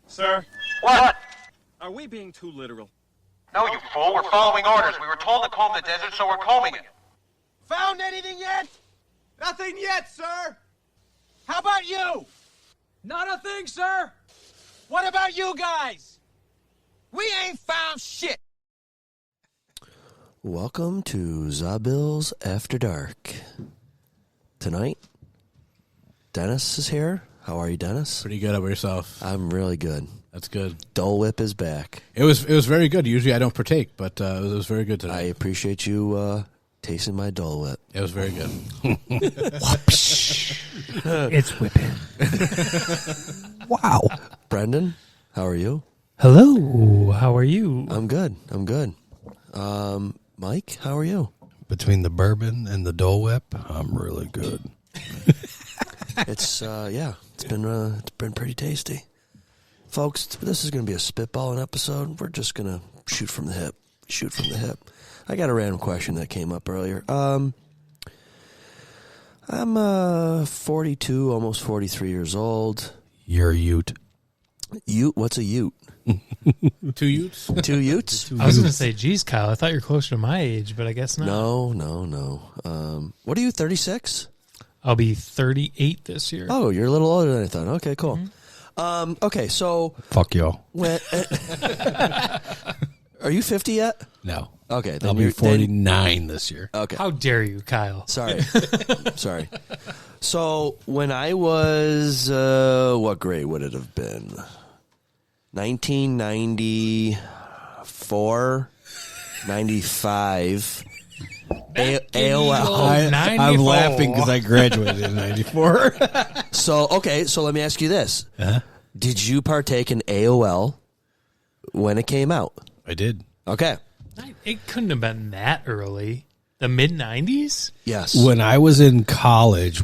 Sir? What? Are we being too literal? No, you fool. We're following orders. We were told to comb the desert, so we're combing it. Found anything yet? Nothing yet, sir. How about you? Not a thing, sir. What about you guys? We ain't found shit. Welcome to Zabil's After Dark. Tonight, Dennis is here. How are you, Dennis? Pretty good. How about yourself? I'm really good. That's good. Dole Whip is back. It was very good. Usually I don't partake, but it was very good today. I appreciate you tasting my Dole Whip. It was very good. It's whipping. Wow. Brendan, how are you? Hello. How are you? I'm good. Mike, how are you? Between the bourbon and the Dole Whip, I'm really good. It's it's been pretty tasty. Folks, this is going to be a spitballing episode. We're just going to shoot from the hip. I got a random question that came up earlier. I'm 42, almost 43 years old. You're a ute. Ute? What's a ute? 2 utes? 2 utes? I was going to say, geez, Kyle, I thought you were closer to my age, but I guess not. No. What are you, 36? I'll be 38 this year. Oh, you're a little older than I thought. Okay, cool. Okay, so... Fuck y'all. Are you 50 yet? No. Okay. Then I'll be 49 this year. Okay. How dare you, Kyle? Sorry. So when I was, what grade would it have been? 1994, 95. AOL. I'm laughing because I graduated in 94. So let me ask you this. Uh-huh. Did you partake in AOL when it came out? I did. Okay. It couldn't have been that early. The mid-90s? Yes. When I was in college,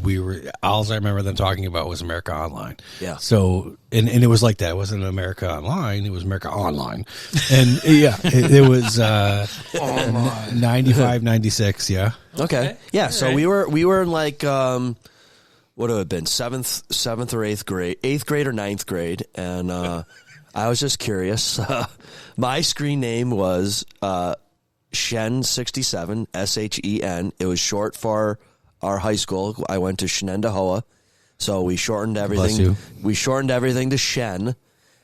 all I remember them talking about was America Online. Yeah. So, and it was like that. It wasn't America Online. It was America Online. And yeah, it was 95, 96. Yeah. Okay. Yeah. All So right. we were in like, what would it have been? Seventh or eighth grade or ninth grade. And, I was just curious. My screen name was, Shen67, SHEN. It was short for our high school. I went to Shenendahoa, so we shortened everything. Bless you. We shortened everything to Shen,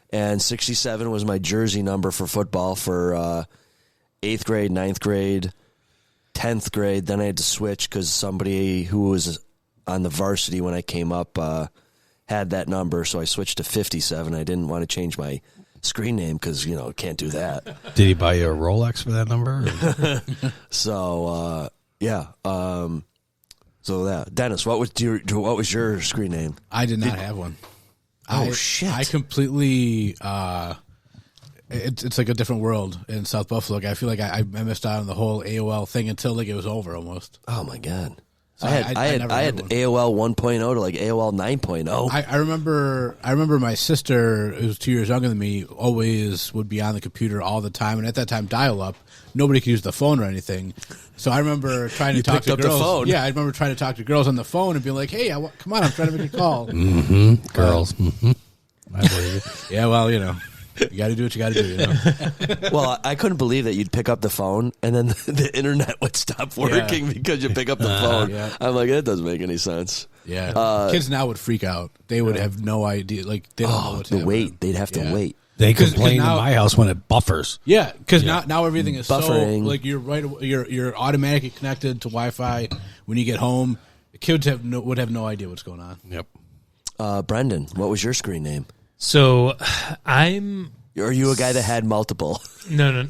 and 67 was my jersey number for football for 8th grade, 9th grade, 10th grade. Then I had to switch because somebody who was on the varsity when I came up had that number, so I switched to 57. I didn't want to change my screen name because can't do that. Did he buy you a Rolex for that number? So yeah. So that Dennis, what was your screen name? I did not have one. Shit! I completely. It's like a different world in South Buffalo. Like, I feel like I missed out on the whole AOL thing until like it was over almost. Oh my god! So I had never had one. AOL 1.0 to like AOL 9.0. I remember my sister, who was 2 years younger than me, always would be on the computer all the time. And at that time, dial-up, nobody could use the phone or anything. So I remember trying to talk to girls. The phone. Yeah, I remember trying to talk to girls on the phone and be like, "Hey, come on, I'm trying to make a call." Mm-hmm. Girls. Mm-hmm. I believe it. Yeah, well, you got to do what you got to do. Well, I couldn't believe that you'd pick up the phone and then the internet would stop working because you pick up the phone. Yeah. I'm like, that doesn't make any sense. Yeah, kids now would freak out. They would have no idea. Like, they don't know what's the happening. wait. They'd have to wait. They 'Cause complain now- in my house when it buffers. Yeah, because now everything is Buffering. so like you're automatically connected to Wi-Fi when you get home. The kids would have no idea what's going on. Yep. Brendan, what was your screen name? So I'm... Are you a guy that had multiple? No.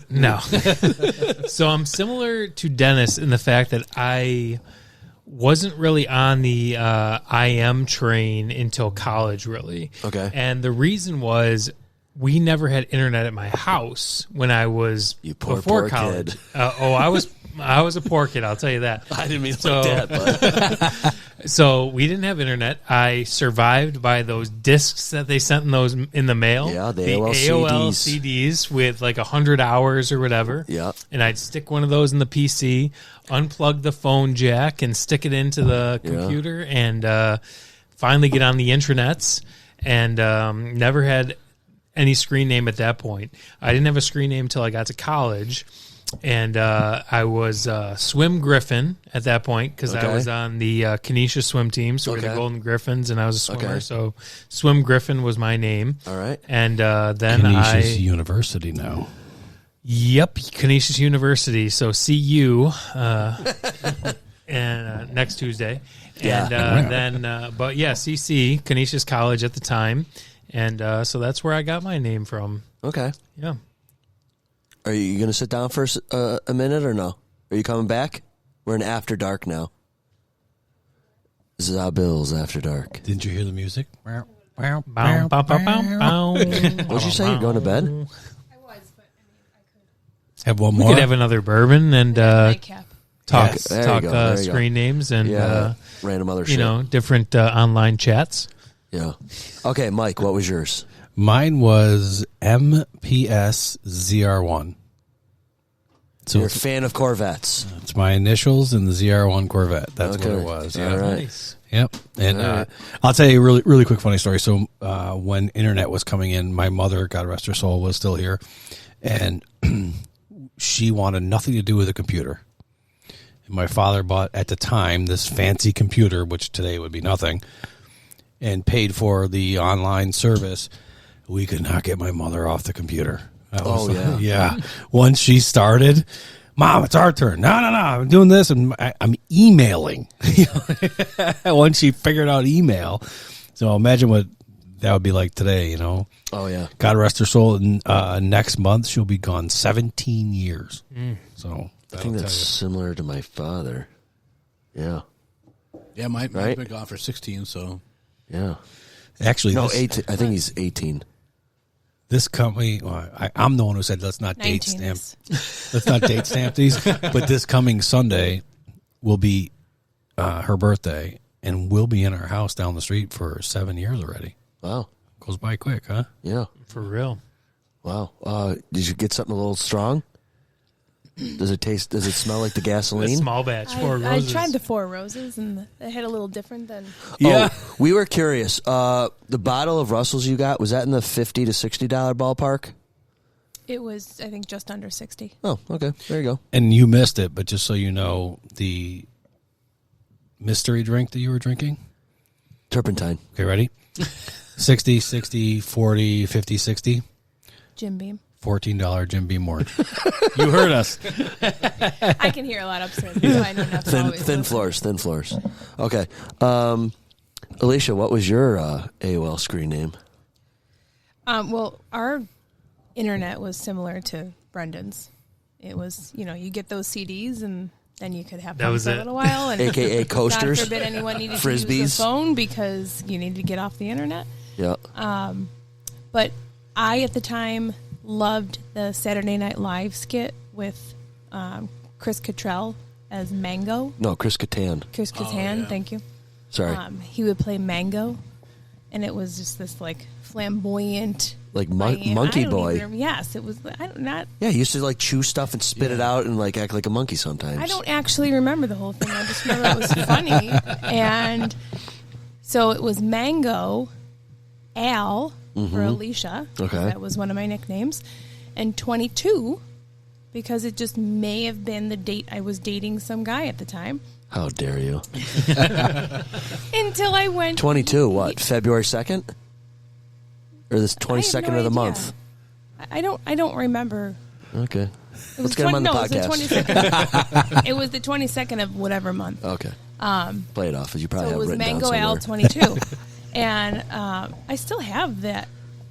So I'm similar to Dennis in the fact that I wasn't really on the IM train until college, really. Okay. And the reason was we never had internet at my house when I was poor before college. kid. I was a poor kid, I'll tell you that. I didn't mean like that, but... So we didn't have internet. I survived by those discs that they sent in the mail. Yeah, the AOL CDs with like 100 hours or whatever. Yeah. And I'd stick one of those in the PC, unplug the phone jack, and stick it into the computer, and finally get on the intranets. And never had any screen name at that point. I didn't have a screen name until I got to college, and I was Swim Griffin at that point because I was on the Canisius swim team, so we were the Golden Griffins, and I was a swimmer. Okay. So Swim Griffin was my name. All right. And then Canisius University now. Yep, Canisius University. So CU, and next Tuesday. Yeah. And then, but yeah, CC, Canisius College at the time. And so that's where I got my name from. Okay. Yeah. Are you going to sit down for a minute or no? Are you coming back? We're in After Dark now. This is our Bill's After Dark. Didn't you hear the music? Bow, bow, bow, bow, bow. What'd you say? You're going to bed? I was, but I mean, I could. Have one We more. could have another bourbon and Nightcap. talk Yes. There you talk go, there you screen names and random other you shit. know, different online chats. Yeah. Okay, Mike, what was yours? Mine was MPS ZR1. So You're a fan of Corvettes. it's my initials in the ZR1 Corvette. That's Okay. what it was. All Yeah. right. Nice. Yep. And All right. I'll tell you a really, really quick funny story. So when internet was coming in, my mother, God rest her soul, was still here. And she wanted nothing to do with a computer. And my father bought, at the time, this fancy computer, which today would be nothing, and paid for the online service. We could not get my mother off the computer. That was, yeah. Once she started, Mom, it's our turn. No, I'm doing this, and I'm emailing. Once she figured out email, so imagine what that would be like today. You know. Oh, yeah. God rest her soul. And next month she'll be gone 17 years. So I think that's similar to my father. Yeah. Yeah, mine's Right? been gone for 16, so. Yeah. actually No, this, 18. I think he's 18. this company. Well, I'm the one who said let's not date 19. stamp. Let's not date stamp these. But this coming Sunday will be her birthday, and we'll be in our house down the street for 7 years already. Wow. Goes by quick, huh? Yeah. For real. Wow. Did you get something a little strong? Does it smell like the A gasoline? small batch, Four I Roses. tried the Four Roses, and it had a little different than. Yeah. Oh, we were curious. The bottle of Russell's you got, was that in the $50 to $60 ballpark? It was, I think, just under 60. Oh, okay. There you go. And you missed it, but just so you know, the mystery drink that you were drinking. Turpentine. Okay, ready? 60, 60, 40, 50, 60. Jim Beam. $14 Jim Beam Orange. You heard us. I can hear a lot upstairs. So I know enough to Thin always listen. Thin floors. Okay. Alicia, what was your AOL screen name? Well, our internet was similar to Brendan's. It was, you get those CDs, and then you could have That fun was for a it. little while. And AKA coasters. God forbid anyone needed to use Frisbees. the phone because you needed to get off the internet. Yeah. But I, at the time, loved the Saturday Night Live skit with Chris Cottrell as Mango. No, Chris Kattan. Chris Kattan, thank you. Sorry. He would play Mango, and it was just this like flamboyant, Like Miami- Monkey I don't Boy. even- yes, it was. I don't not. Yeah, he used to like chew stuff and spit it out and like act like a monkey sometimes. I don't actually remember the whole thing. I just remember it was funny, and so it was Mango, Al for Alicia. Okay. That was one of my nicknames, and 22 because it just may have been the date I was dating some guy at the time. How dare you? Until I went 22, what? February 2nd? Or this I have 22nd no of the idea. month? I don't remember. Okay. It was Let's get him on the It was the podcast. 22nd. It was the 22nd of whatever month. Okay. Play it off as you probably So it have was written Mango down Al somewhere. 22. And I still have that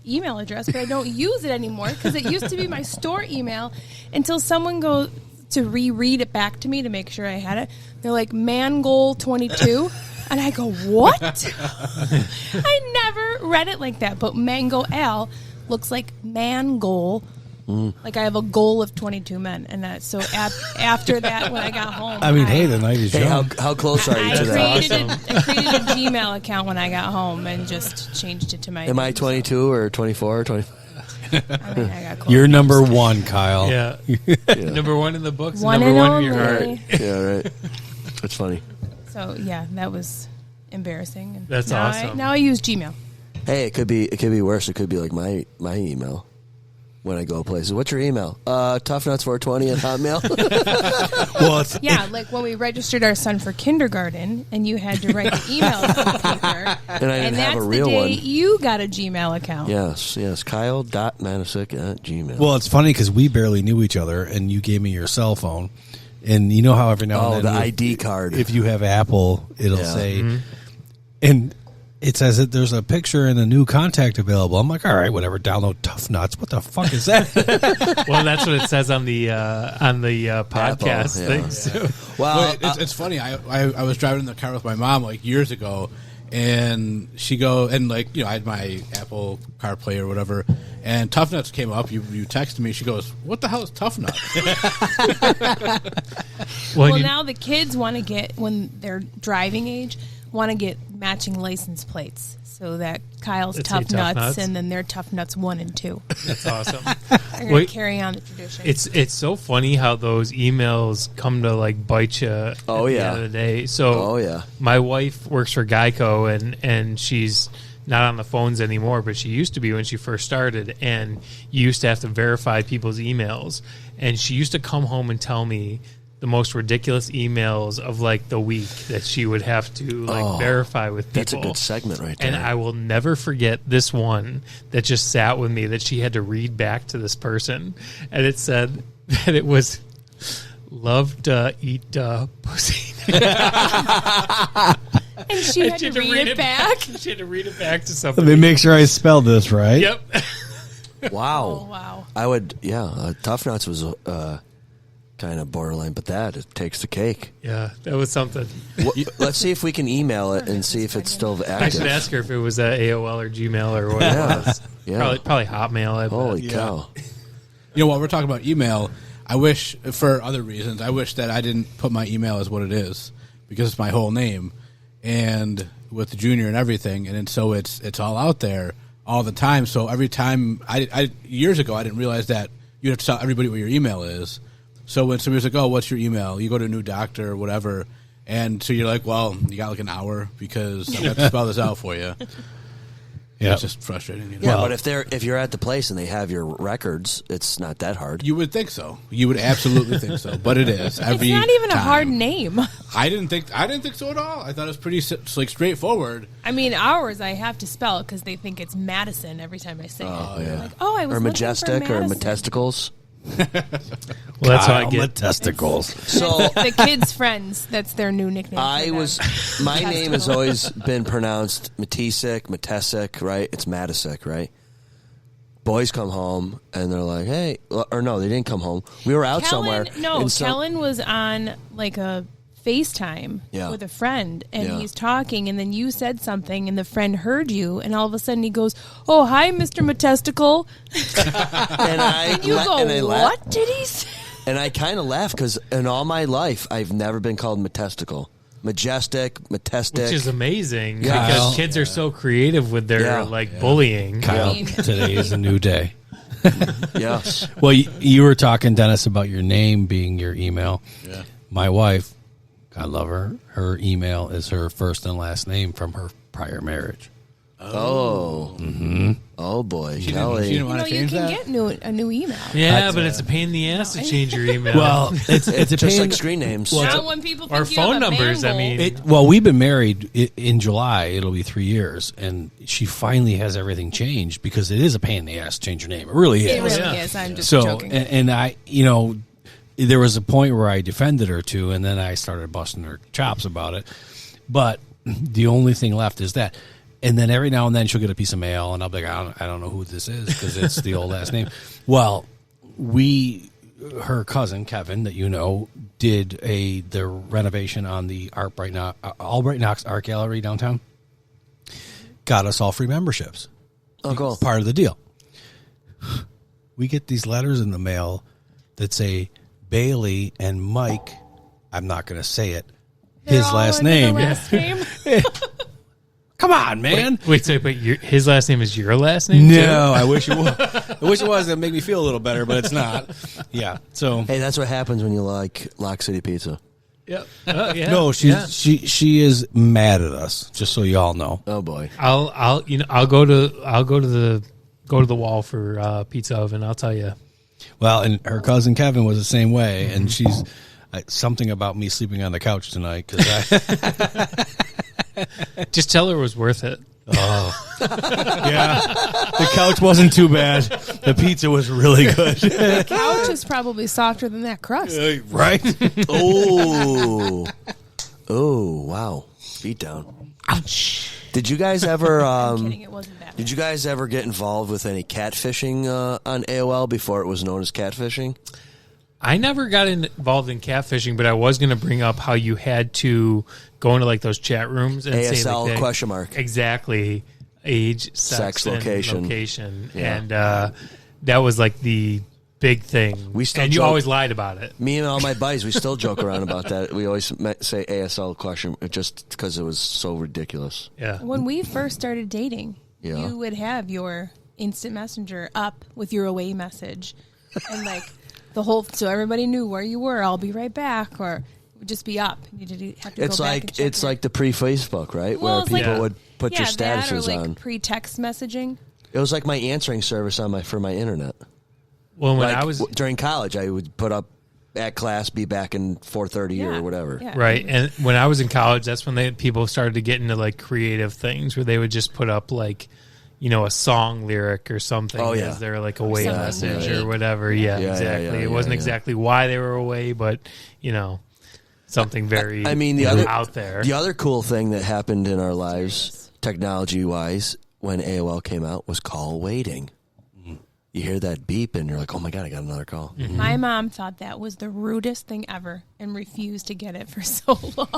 email address, but I don't use it anymore because it used to be my store email until someone goes to reread it back to me to make sure I had it. They're like, Mangoal22. And I go, what? I never read it like that. But Mango Al looks like man goal. Like I have a goal of 22 men. And that, so after that, when I got home, I mean, hey, the night is Hey, young. how close are you I to that? created a Gmail account when I got home and just changed it to my Am I name. 22 or 24 or 20? I mean, I got close. You're number one, Kyle. Yeah. Number one in the books, One number and one in your only. heart. Yeah, right. That's funny. So yeah, that was embarrassing. And That's now awesome. Now I use Gmail. Hey, it could be worse. It could be like my email when I go places. What's your email? Toughnuts420 at Hotmail. Well, it's, Yeah, like when we registered our son for kindergarten, and you had to write the email on the paper, And I didn't that's have a real the day one. you got a Gmail account. Yes. Kyle.Manasik@gmail. well, it's funny because we barely knew each other, and you gave me your cell phone, and you know how every now and the then, ID card. if you have Apple, it'll Yeah. say, and it says that there's a picture and a new contact available. I'm like, all right, whatever. Download Tough Nuts. What the fuck is that? Well, that's what it says on the podcast yeah. things. too. Well, It's funny. I was driving in the car with my mom like years ago, and she I had my Apple CarPlay or whatever, and Tough Nuts came up. You texted me. She goes, "What the hell is Tough Nuts?" Well, now the kids want to get, when they're driving age, want to get matching license plates, so that Kyle's Let's Tough say Tough Nuts, Nuts. and then they're Tough Nuts 1 and 2. That's awesome. They're going Wait. to carry on the tradition. It's so funny how those emails come to like bite you. Oh, at yeah. the end of the day. So Oh, yeah. my wife works for Geico and she's not on the phones anymore, but she used to be when she first started. And you used to have to verify people's emails, and she used to come home and tell me the most ridiculous emails of like the week that she would have to verify with people. that's a good segment right there. And I will never forget this one that just sat with me that she had to read back to this person. And it said that it was love to eat pussy. and she had to read it back. She had to read it back to somebody. Let me make sure I spelled this right. Yep. Wow. Oh, wow. I would, Tough Nuts was kind of borderline, but it takes the cake. Yeah, that was something. Let's see if we can email it and see if it's still I active. should ask her if it was AOL or Gmail or what it was. Yeah. Probably Hotmail. I bet. Holy cow. While we're talking about email, I wish, for other reasons, I wish that I didn't put my email as what it is, because it's my whole name, and with the junior and everything, and then so it's all out there all the time. So every time, I years ago, I didn't realize that you have to tell everybody what your email is. So when somebody's like, "Oh, what's your email?" You go to a new doctor or whatever, and so you're like, "Well, you got like an hour because I have to spell this out for you." Yeah. It's just frustrating. Yeah, but if you're at the place and they have your records, it's not that hard. You would think so. You would absolutely think so, but it is. It's Every not even a hard time. name. I didn't think so at all. I thought it was pretty straightforward. I mean, ours I have to spell because they think it's Madison every time I say it. yeah. Like, I was Or looking Majestic for or Madison. Matesticles. Well, that's how I Kyle, get. my testicles. So The kids' friends. That's their new nickname. my name has always been pronounced Matesic, right? It's Matisic, right? Boys come home and they're like, "Hey," or no, they didn't come home. We were out somewhere. No, and so- Kellen was on like a FaceTime Yeah. with a friend, and Yeah. he's talking, and then you said something, and the friend heard you, and all of a sudden he goes, "Oh, hi, Mr. Matesticle." and I You la- go, and I laugh- "What did he say?" And I kind of laugh because in all my life, I've never been called Matesticle. Majestic, Matestic. Which is amazing Yeah. because Kyle. kids are so creative with their Yeah. bullying. Kyle, mean- today is a new day. Yes. Well, you were talking, Dennis, about your name being your email. Yeah. My wife, God love her, her email is her first and last name from her prior marriage. Oh. Mm-hmm. Oh, boy. She Kelly. didn't want to You change can that. get a new email. Yeah, but it's a pain in the ass to change your email. Well, it's a Just pain. like screen names. Now when people think or you have phone a numbers. I mangle- mean, Well, we've been married in July. It'll be 3 years, and she finally has everything changed because it is a pain in the ass to change your name. It really is. it really Yeah. is. I'm just So, joking. and I, there was a point where I defended her too, and then I started busting her chops about it. But the only thing left is that. And then every now and then she'll get a piece of mail, and I'll be like, I don't know who this is because it's the old last name. Well, her cousin Kevin, that you know, did the renovation on the Albright Knox Art Gallery downtown. Got us all free memberships. Oh, cool. Part of the deal. We get these letters in the mail that say Bailey and Mike. I'm not going to say it. They're His all last under the name. last name. Come on, man. wait, so but his last name is your last name? too? No, I wish it was. I wish it was. That'd make me feel a little better, but it's not. Yeah. So Hey, that's what happens when you like Lock City Pizza. Yep. Yeah. No, she is mad at us. Just so you all know. Oh boy. I'll go to the wall for pizza oven. I'll tell you. Well, and her cousin Kevin was the same way, and she's something about me sleeping on the couch tonight because Just tell her it was worth it. Oh, yeah. The couch wasn't too bad. The pizza was really good. The couch is probably softer than that crust. Right? Oh. Oh, wow. Beat down. Ouch. Did you guys ever I'm kidding. It wasn't that. did you guys ever get involved with any catfishing on AOL before it was known as catfishing? I never got involved in catfishing, but I was going to bring up how you had to go into like those chat rooms and say ASL like question mark. Exactly. Age, sex, and location. Yeah. And that was like the big thing. And you always lied about it. Me and all my buddies, we still joke around about that. We always say ASL question just because it was so ridiculous. Yeah. When we first started dating, Yeah. you would have your instant messenger up with your away message. And like so everybody knew where you were. I'll be right back. Or it would just be up. You did have to It's go back like and check it's like the pre-Facebook, right? Well, Where it's like- people would put your that or statuses like on. pre-text messaging. It was like my answering service for my internet. Well, when Like, I was during college, I would put up at class, be back in 4:30 Yeah. or whatever. Yeah. right, and when I was in college, that's when people started to get into like creative things where they would just put up like, a song lyric or something Oh, yeah. as their like away something message vague. or whatever. Yeah, Yeah, exactly. yeah, It yeah, wasn't yeah. exactly why they were away, but something very I mean, the other out there. The other cool thing that happened in our lives, technology-wise, when AOL came out, was call waiting. You hear that beep, and you're like, "Oh my god, I got another call." Mm-hmm. My mom thought that was the rudest thing ever and refused to get it for so long.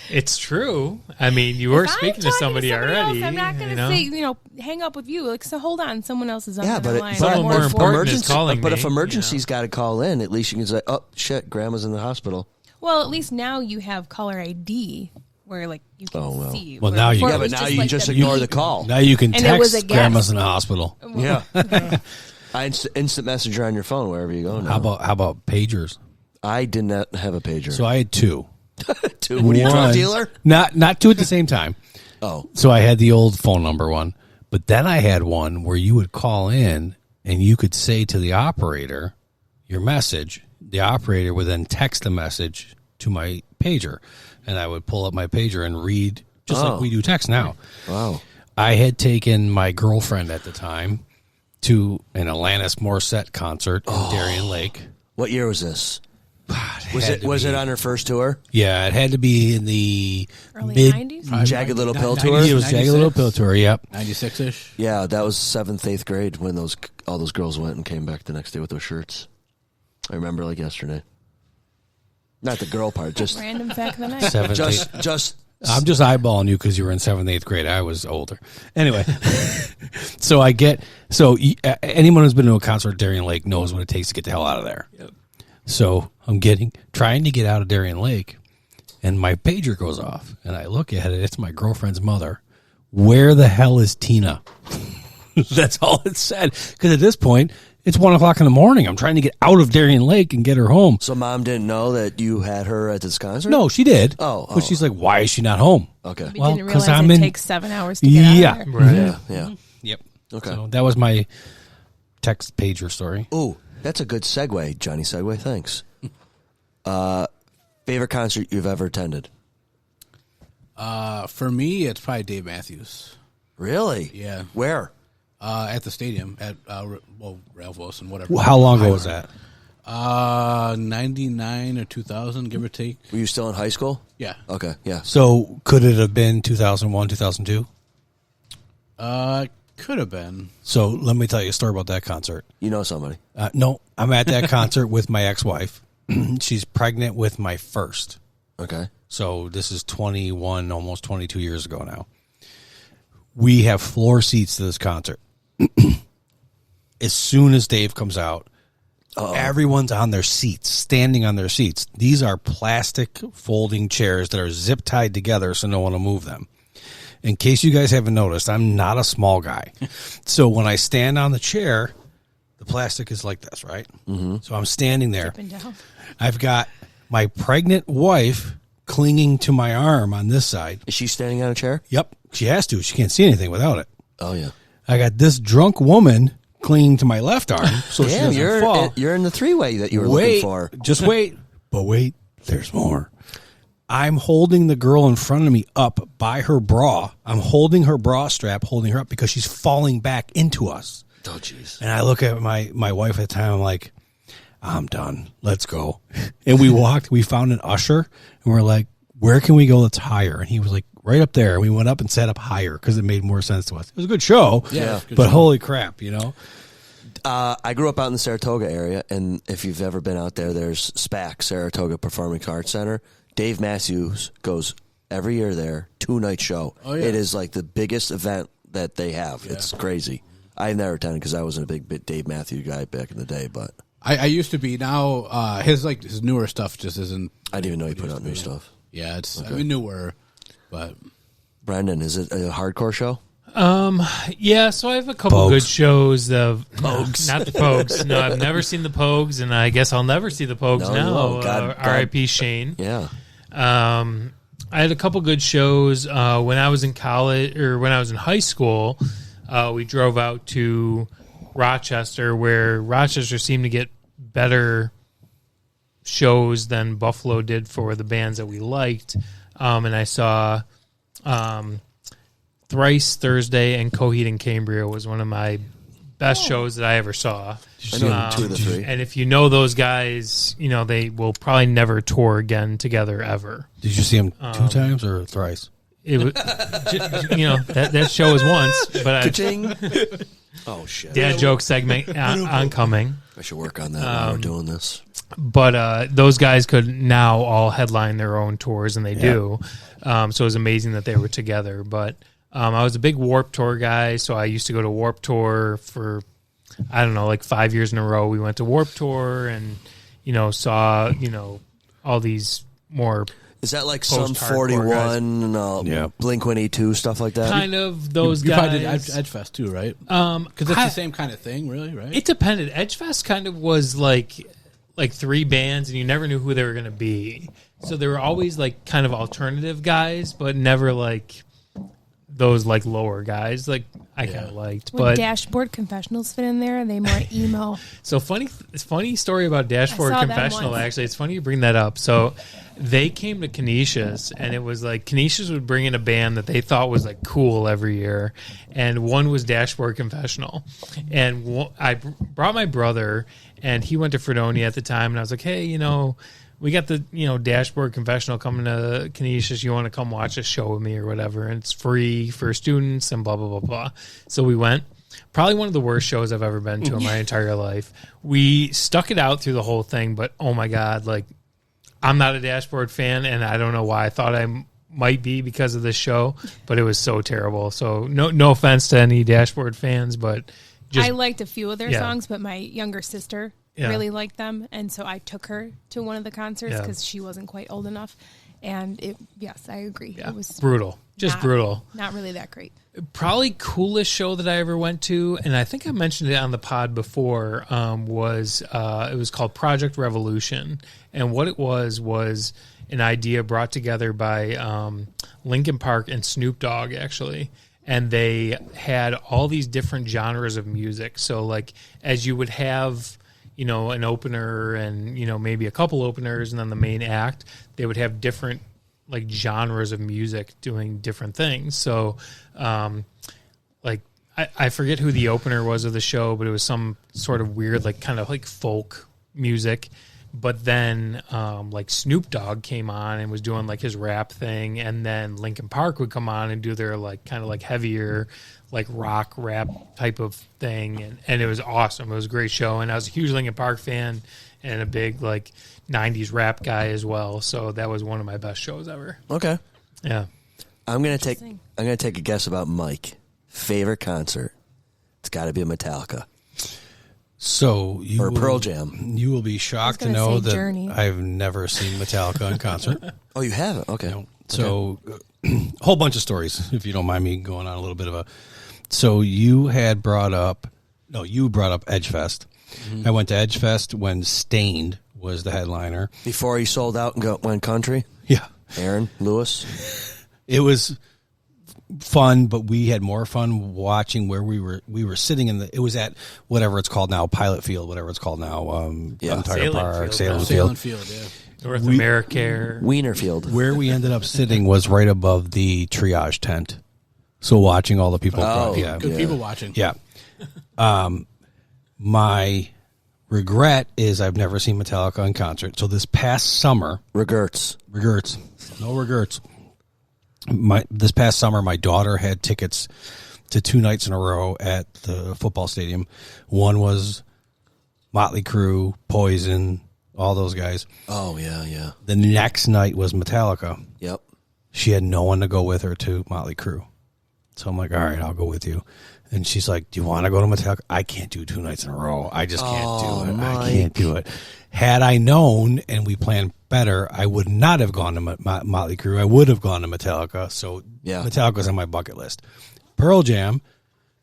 It's true. I mean, you were If I'm speaking to talking somebody already. else, I'm not going to say, hang up with you. Like, so hold on, someone else is on Yeah, the but line. Someone more important is calling But me, if emergency's got to call in, at least you can say, "Oh shit, Grandma's in the hospital." Well, at least now you have caller ID where like you can Oh, well. see. Well, Where now you- before Yeah, it but was now you like just the ignore beep. the call. Now you can And it was a text guess. grandma's in the hospital. Yeah. Instant messenger on your phone wherever you go now. How about pagers? I did not have a pager. So I had two. Two. What are you, drug dealer? Not two at the same time. Oh. So I had the old phone number one, but then I had one where you would call in and you could say to the operator your message. The operator would then text the message to my pager, and I would pull up my pager and read just like we do text now. Wow. I had taken my girlfriend at the time to an Alanis Morissette concert in Darien Lake. What year was this? Had to Was be- it on her first tour? Yeah, it had to be in the Early mid 90s? Jagged Little Pill 90s. tour? It was Jagged Little Pill tour. Yep. 96-ish. Yeah, that was 7th, 8th grade when all those girls went and came back the next day with those shirts. I remember like yesterday. Not the girl part, just Random fact of the night. Seventh, just I'm just eyeballing you because you were in 7th, 8th grade. I was older. Anyway, anyone who's been to a concert at Darien Lake knows what it takes to get the hell out of there. Yep. So I'm trying to get out of Darien Lake, and my pager goes off, and I look at it. It's my girlfriend's mother. Where the hell is Tina? That's all it said. Because at this point, it's 1:00 in the morning. I'm trying to get out of Darien Lake and get her home. so mom didn't know that you had her at this concert? No, she did. Oh. But she's like, why is she not home? Okay. We Well, didn't 'cause realize I'm it in- takes 7 hours to get Yeah. out of there. Right. Yeah, yeah. Yep. Okay. So that was my text pager story. Ooh, that's a good segue, Johnny Segue. Thanks. Favorite concert you've ever attended? For me, it's probably Dave Matthews. Really? Yeah. Where? At the stadium at Ralph Wilson, whatever. How long ago was that? 99 or 2000, give or take. Were you still in high school? Yeah. Okay, yeah. So could it have been 2001, 2002? Could have been. So let me tell you a story about that concert. You know somebody. No, I'm at that concert with my ex-wife. She's pregnant with my first. Okay. So this is 21, almost 22 years ago now. We have floor seats to this concert. As soon as Dave comes out, everyone's on their seats, standing on their seats. These are plastic folding chairs that are zip tied together so no one will move them. In case you guys haven't noticed, I'm not a small guy. So when I stand on the chair, the plastic is like this, right? Mm-hmm. So I'm standing there. Up and down. I've got my pregnant wife clinging to my arm on this side. Is she standing on a chair? Yep, she has to. She can't see anything without it. Oh, yeah. I got this drunk woman clinging to my left arm so she doesn't fall. You're in the three-way that you were looking for. Just wait. But wait, there's more. I'm holding the girl in front of me up by her bra. I'm holding her bra strap, holding her up because she's falling back into us. Oh, jeez. And I look at my wife at the time. I'm like, I'm done. Let's go. And we found an usher, and we're like, where can we go that's higher? And he was like, right up there. And we went up and sat up higher because it made more sense to us. It was a good show. Yeah. But holy crap, I grew up out in the Saratoga area, and if you've ever been out there, there's SPAC, Saratoga Performing Arts Center. Dave Matthews goes every year there, 2-night show. Oh, yeah. It is like the biggest event that they have. Yeah. It's crazy. I never attended because I wasn't a big Dave Matthews guy back in the day, but I used to be. Now his newer stuff just isn't. I didn't even know he put out new stuff. Yeah, it's newer, but Brendan, is it a hardcore show? Yeah, so I have a couple good shows of Pogues. Not the Pogues. No, I've never seen the Pogues, and I guess I'll never see the Pogues now. R.I.P. Shane. Yeah. I had a couple good shows when I was in college or when I was in high school. We drove out to Rochester, where Rochester seemed to get better shows than Buffalo did for the bands that we liked. And I saw Thrice Thursday and Coheed and Cambria was one of my best shows that I ever saw. I know 2 of the 3. And if you know those guys, they will probably never tour again together ever. Did you see them 2 times or thrice? It was, that show was once, but oh shit! Dad joke segment oncoming. I should work on that while we're doing this. But those guys could now all headline their own tours, and they do. So it was amazing that they were together. But I was a big Warped Tour guy, so I used to go to Warped Tour for, I don't know, like 5 years in a row. We went to Warped Tour and, saw, all these more... Is that like Sum 41, Blink-182, stuff like that? Kind of those you guys. You probably did Edgefest too, right? Because it's the same kind of thing, really, right? It depended. Edgefest kind of was like 3 bands, and you never knew who they were going to be. So there were always like kind of alternative guys, but never like those like lower guys like I kind of liked. Would but Dashboard Confessionals fit in there? Are they more emo? So funny story about Dashboard Confessional, actually. It's funny you bring that up. So they came to Canisius, and it was like Canisius would bring in a band that they thought was like cool every year, and one was Dashboard Confessional. And I brought my brother, and he went to Fredonia at the time, and I was like, hey, we got the Dashboard Confessional coming to Canisius. You want to come watch a show with me or whatever? And it's free for students and blah blah blah blah. So we went. Probably one of the worst shows I've ever been to in my entire life. We stuck it out through the whole thing, but oh my god, like I'm not a Dashboard fan, and I don't know why. I thought I might be because of this show, but it was so terrible. So no offense to any Dashboard fans, but I liked a few of their songs, but my younger sister really liked them, and so I took her to one of the concerts because she wasn't quite old enough. And I agree. Yeah. It was brutal, brutal. Not really that great. Probably coolest show that I ever went to, and I think I mentioned it on the pod before. Was it was called Project Revolution, and what it was an idea brought together by Linkin Park and Snoop Dogg actually. And they had all these different genres of music. So like as you would have an opener and, maybe a couple openers and then the main act, they would have different like genres of music doing different things. So, like I forget who the opener was of the show, but it was some sort of weird, like kind of like folk music. But then, like Snoop Dogg came on and was doing like his rap thing, and then Linkin Park would come on and do their like kind of like heavier, like rock rap type of thing, and it was awesome. It was a great show, and I was a huge Linkin Park fan and a big like '90s rap guy as well. So that was one of my best shows ever. Okay, yeah. I'm gonna take a guess about Mike. Favorite concert? It's got to be a Metallica. So or Pearl Jam. You will be shocked to know that Journey. I've never seen Metallica in concert. Oh, you haven't? Okay. No. So a whole bunch of stories, if you don't mind me going on a little bit of a... So you brought up Edgefest. Mm-hmm. I went to Edgefest when Stained was the headliner. Before he sold out and went country? Yeah. Aaron Lewis? It was fun, but we had more fun watching where we were sitting it was at whatever it's called now, Pilot Field, whatever it's called now, Empire Park, Salem Field, yeah. North America. Wienerfield. Where we ended up sitting was right above the triage tent. So watching all the people. Good people watching. Yeah. My regret is I've never seen Metallica in concert. So this past summer. Regrets. No regrets. This past summer, my daughter had tickets to 2 nights in a row at the football stadium. One was Motley Crue, Poison, all those guys. Oh, yeah. The next night was Metallica. Yep. She had no one to go with her to Motley Crue. So I'm like, all right, I'll go with you. And she's like, do you want to go to Metallica? I can't do 2 nights in a row. I just can't do it. Mike. I can't do it. Had I known and we planned better, I would not have gone to Motley Crue. I would have gone to Metallica. So Metallica's on my bucket list. Pearl Jam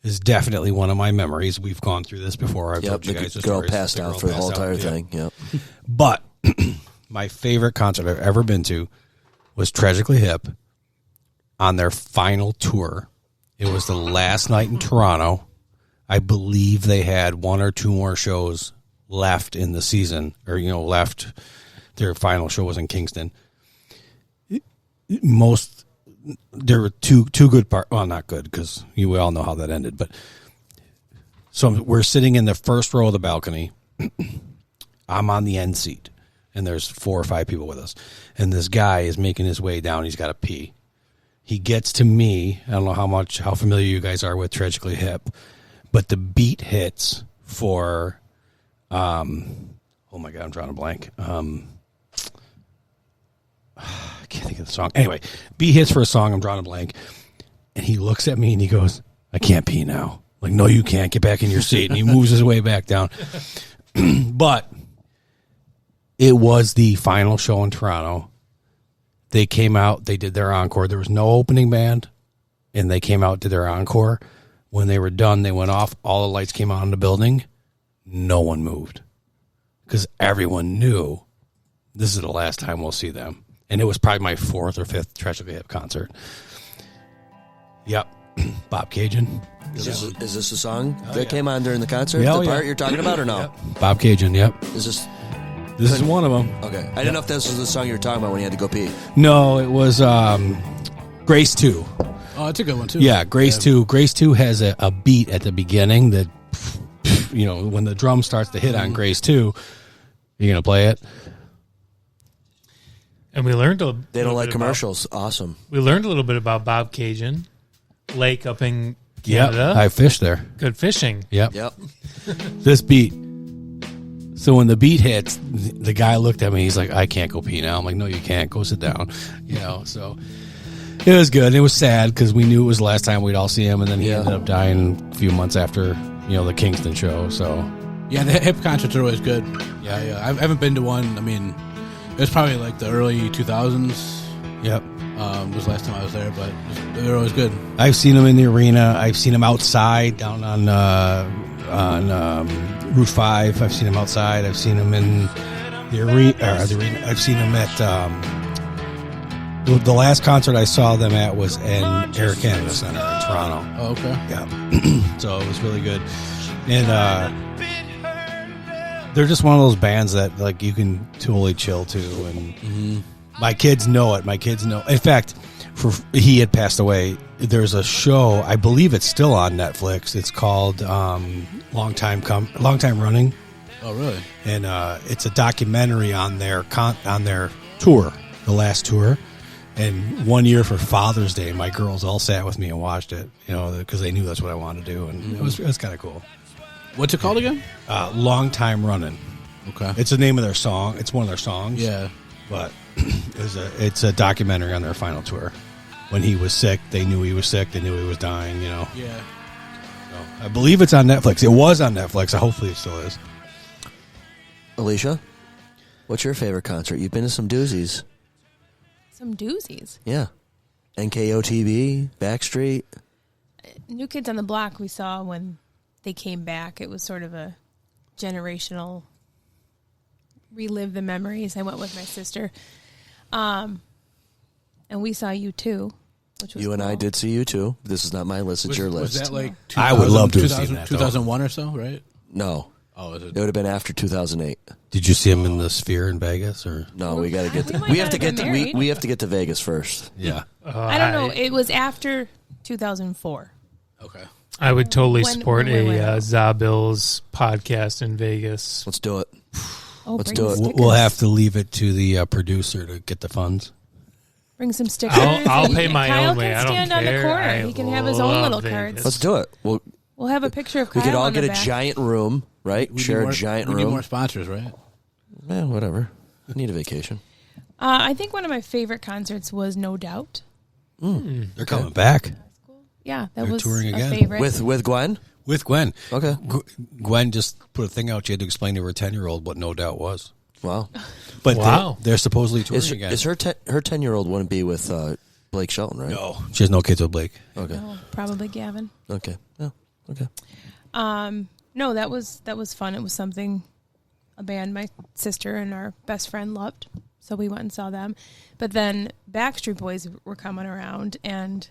is definitely one of my memories. We've gone through this before. I've told you guys the girl stories. passed out for the whole entire thing. Yep. But my favorite concert I've ever been to was Tragically Hip on their final tour. It was the last night in Toronto. I believe they had 1 or 2 more shows left in the season, or left. Their final show was in Kingston. There were two good parts. Well, not good because we all know how that ended. But so we're sitting in the first row of the balcony. I'm on the end seat, and there's 4 or 5 people with us. And this guy is making his way down. He's got to pee. He gets to me. I don't know how familiar you guys are with Tragically Hip, but the beat hits for, oh my God, I'm drawing a blank. I can't think of the song. Anyway, beat hits for a song. I'm drawing a blank. And he looks at me and he goes, I can't pee now. Like, no, you can't. Get back in your seat. And he moves his way back down. But it was the final show in Toronto. They came out, they did their encore. There was no opening band, and they came out, did their encore. When they were done, they went off. All the lights came on in the building. No one moved because everyone knew this is the last time we'll see them. And it was probably my 4th or 5th Tragically Hip concert. Yep. Bob Cajun. Is this a song that came on during the concert? Yeah, the part you're talking about or no? Yep. Bob Cajun, yep. This is one of them. Okay. I didn't know if this was the song you were talking about when you had to go pee. No, it was Grace 2. Oh, it's a good one, too. Yeah, Grace 2. Grace 2 has a beat at the beginning that, when the drum starts to hit on Grace 2, you're going to play it? And we learned They don't like commercials. Awesome. We learned a little bit about Bob Cajun Lake up in Canada. Yep, I fished there. Good fishing. Yep. This beat. So when the beat hits, the guy looked at me. He's like, I can't go pee now. I'm like, no, you can't. Go sit down. So it was good. It was sad because we knew it was the last time we'd all see him. And then he ended up dying a few months after, the Kingston show. So yeah, the hip concerts are always good. Yeah. I haven't been to one. I mean, it was probably like the early 2000s. Yep. Was the last time I was there, but they're always good. I've seen him in the arena. I've seen him outside down on Route 5. I've seen him outside. I've seen him in the arena. I've seen him at the last concert I saw them at was in Air Canada Center in Toronto. Oh, okay. Yeah. So it was really good. And they're just one of those bands that like you can totally chill to, and my kids know it. My kids know. In fact, he had passed away. There's a show, I believe it's still on Netflix. It's called Long Time Running. Oh, really? And it's a documentary on their tour, the last tour. And one year for Father's Day, my girls all sat with me and watched it, because they knew that's what I wanted to do, and it was kind of cool. What's it called again? Long Time Running. Okay. It's the name of their song. It's one of their songs. Yeah. But it's a documentary on their final tour. When he was sick, they knew he was sick. They knew he was dying, Yeah. So I believe it's on Netflix. It was on Netflix. Hopefully it still is. Alicia, what's your favorite concert? You've been to some doozies. Some doozies. Yeah. NKOTB, Backstreet. New Kids on the Block we saw when they came back. It was sort of a generational relive the memories. I went with my sister. And we saw U2, which was You and I did see you too. This is not my list; it's your list. Was that like I would love to have seen that, though. 2001 or so, right? No, Oh, is it it? would have been after 2008. Did you see him in the Sphere in Vegas? Or No, we got to get. We might We not have to have get. been We married. have to get to Vegas first. yeah, I don't know. It was after 2004. Okay. I would totally When- support when we a went. Zabills podcast in Vegas. Let's do it. Oh, Let's bring do the it. stickers. we'll have to leave it to the producer to get the funds. Bring some stickers. I'll and pay my Kyle own way. can I don't stand on the care. corner. I He can have his own love little Vegas. cards. Let's do it. We'll have a picture of We Kyle could all on get the a back. giant room, right? Share a giant We need more room. sponsors, right? Yeah, whatever. I need a vacation. I think one of my favorite concerts was No Doubt. They're coming back Yeah, that They're was touring a again. favorite. With Gwen. with Gwen. Okay. Gwen just put a thing out. She had to explain to her 10-year-old what No Doubt was. Wow. But Wow. they're supposedly touring Is again. her 10-year-old wouldn't be with Blake Shelton, right? No, she has no kids with Blake. Okay. Oh, probably Gavin. Okay. Yeah. Okay. No, that was fun. It was something a band my sister and our best friend loved, so we went and saw them. But then Backstreet Boys were coming around, and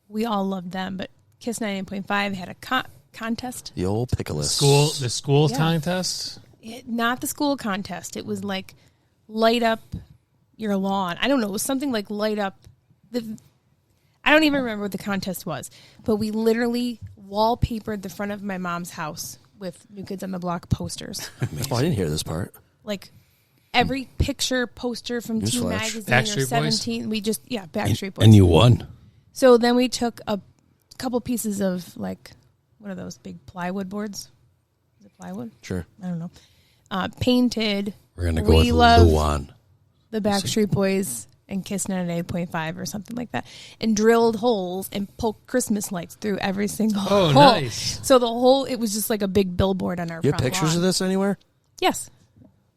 we all loved them. But Kiss 98.5 had a contest. The old Piccolus. The school Yeah. contest. Not the school contest. It was like light up your lawn. I don't know. It was something like light up the. I don't even remember what the contest was, but we literally wallpapered the front of my mom's house with New Kids on the Block posters. Oh, I didn't hear this part. Like every picture poster from Teen Newsflash. Magazine Backstreet or Boys? 17. We just Backstreet Boys. And you won. So then we took a couple pieces of like what are those big plywood boards? Is it plywood? Sure. I don't know. Painted. We're going to go We with love Luan. the Backstreet Boys and Kiss 98.5 or something like that, and drilled holes and poked Christmas lights through every single Oh, hole. nice. So the whole it was just like a big billboard on our You have front pictures lawn. of this anywhere? Yes.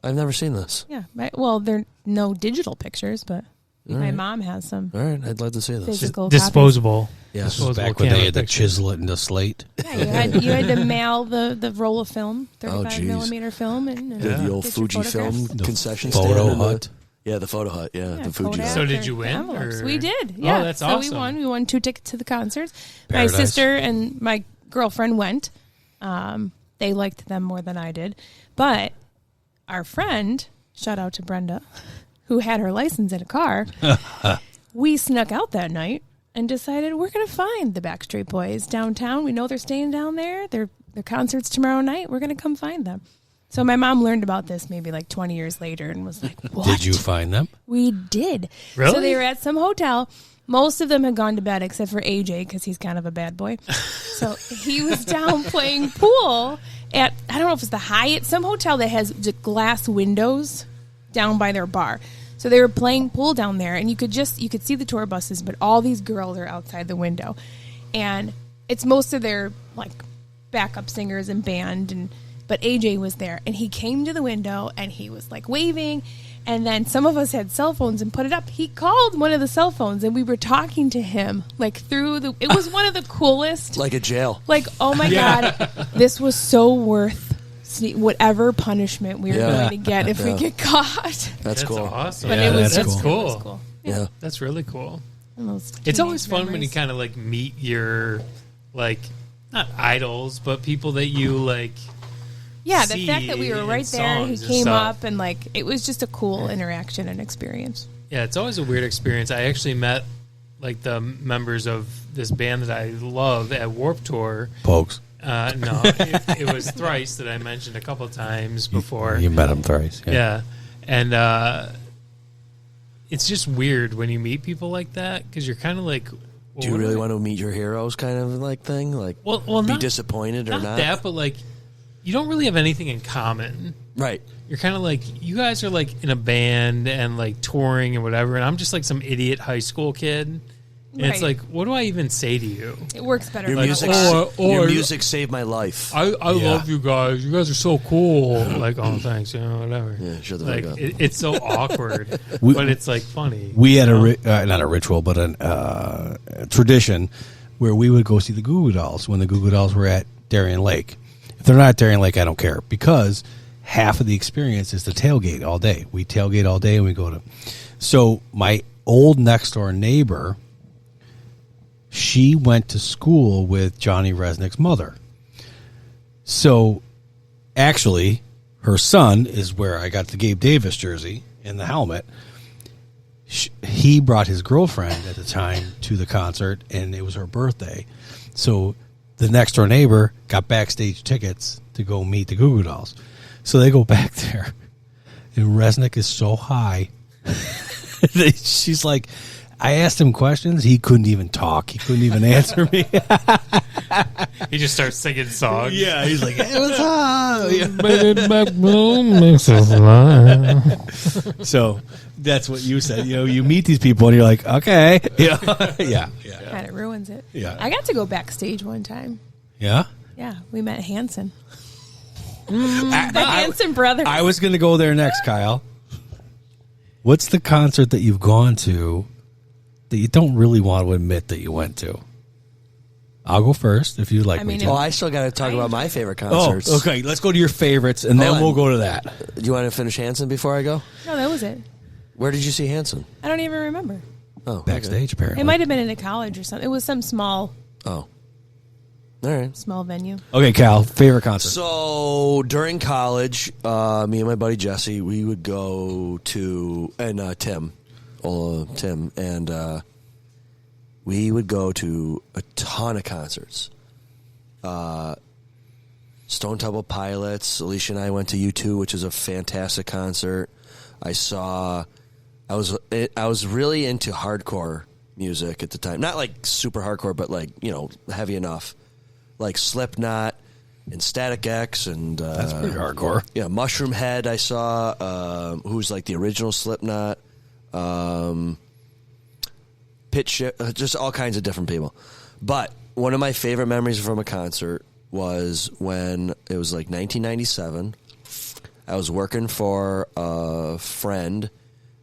I've never seen this. Yeah. Well, they're no digital pictures, but my mom has some All right. I'd love to see this. physical Disposable. Yeah. This was Disposable back when they camera had to pictures. chisel it into slate. copies. Yeah, you had to mail the roll of film, 35 geez. millimeter film, and The old get your Fujifilm photographs. concession photo stand. and hut. The photo hut. Yeah, Yeah, the Fuji Kodak hut. So did or you win, envelopes. or- We did. Oh, Yeah, that's so awesome. we won. We won 2 tickets to the concerts. Paradise. My sister and my girlfriend went. They liked them more than I did, but our friend, shout out to Brenda, who had her license in a car, we snuck out that night and decided we're going to find the Backstreet Boys downtown. We know they're staying down there. Their concert's tomorrow night. We're going to come find them. So my mom learned about this maybe like 20 years later and was like, what? Did you find them? We did. Really? So they were at some hotel. Most of them had gone to bed except for AJ because he's kind of a bad boy. So he was down playing pool at, I don't know if it's the Hyatt, some hotel that has just glass windows down by their bar. So they were playing pool down there, and you could see the tour buses, but all these girls are outside the window. And it's most of their like backup singers and band, but AJ was there, and he came to the window and he was like waving. And then some of us had cell phones and put it up. He called one of the cell phones, and we were talking to him like through the. It was one of the coolest. Like a jail. Like, oh my God, this was so worth whatever punishment we were Yeah. going to get if we Yeah. get caught. That's That's cool. awesome. But Yeah, it was that's just cool. It was cool. Yeah. That's really cool. And those It's always teenage fun when you memories. kind of like meet your like not idols, but people that you like. Yeah, the see fact that we were in right there, he songs and came stuff. up, and like it was just a cool interaction and experience. Yeah, it's always a weird experience. I actually met like the members of this band that I love at Warped Tour. Pokes. No, it was Thrice that I mentioned a couple times before. You met him thrice. Yeah, and it's just weird when you meet people like that because you're kind of like, well, Do you what really am I- want to meet your heroes kind of like thing? Like Well, be not, disappointed or not not? that, but like you don't really have anything in common. Right. You're kind of like you guys are like in a band and like touring and whatever, and I'm just like some idiot high school kid. And it's Right. like, what do I even say to you? It works better. Your than music, otherwise. your music saved my life. I Yeah. love you guys. You guys are so cool. Like, oh, thanks. You know, whatever. Yeah, shut the Like, fuck up. it's so awkward, We- but it's like funny. We had you know? not a ritual, but a tradition where we would go see the Goo Goo Dolls when the Goo Goo Dolls were at Darien Lake. If they're not at Darien Lake, I don't care because half of the experience is the tailgate all day. We tailgate all day and we go to. So my old next door neighbor, she went to school with Johnny Resnick's mother. So actually, her son is where I got the Gabe Davis jersey and the helmet. He brought his girlfriend at the time to the concert, and it was her birthday. So the next door neighbor got backstage tickets to go meet the Goo Goo Dolls. So they go back there, and Resnick is so high. She's like, I asked him questions. He couldn't even talk. He couldn't even answer me. He just starts singing songs. Yeah, he's like, it was high. So that's what you said. You meet these people and you're like, okay. Yeah. Kind of ruins it. Yeah. I got to go backstage one time. Yeah? Yeah, we met Hanson. The Hanson brothers. I was going to go there next, Kyle. What's the concert that you've gone to that you don't really want to admit that you went to? I'll go first if you'd like me to. Oh, I still got to talk about my favorite concerts. Oh, okay. Let's go to your favorites, and then we'll go to that. Do you want to finish Hanson before I go? No, that was it. Where did you see Hanson? I don't even remember. Oh, backstage, apparently. It might have been in a college or something. It was some small Oh. All right. small venue. Okay, Cal, favorite concert. So during college, me and my buddy Jesse, we would go to, and Tim, and we would go to a ton of concerts. Stone Temple Pilots. Alicia and I went to U2, which is a fantastic concert. I was really into hardcore music at the time. Not like super hardcore, but like, heavy enough. Like Slipknot and Static X and That's pretty hardcore. Yeah, Mushroom Head I saw, who's like the original Slipknot. Just all kinds of different people. But one of my favorite memories from a concert was when it was like 1997. I was working for a friend.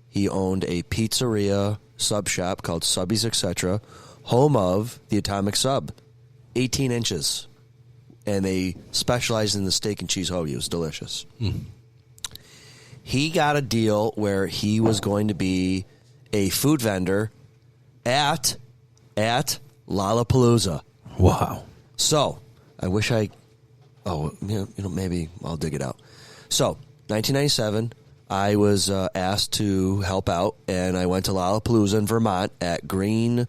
He owned a pizzeria sub shop called Subbies Etc., home of the Atomic Sub, 18 inches. And they specialized in the steak and cheese hoagie. It was delicious. He got a deal where he was going to be a food vendor at Lollapalooza. Wow. So, I wish maybe I'll dig it out. So, 1997, I was asked to help out, and I went to Lollapalooza in Vermont at Green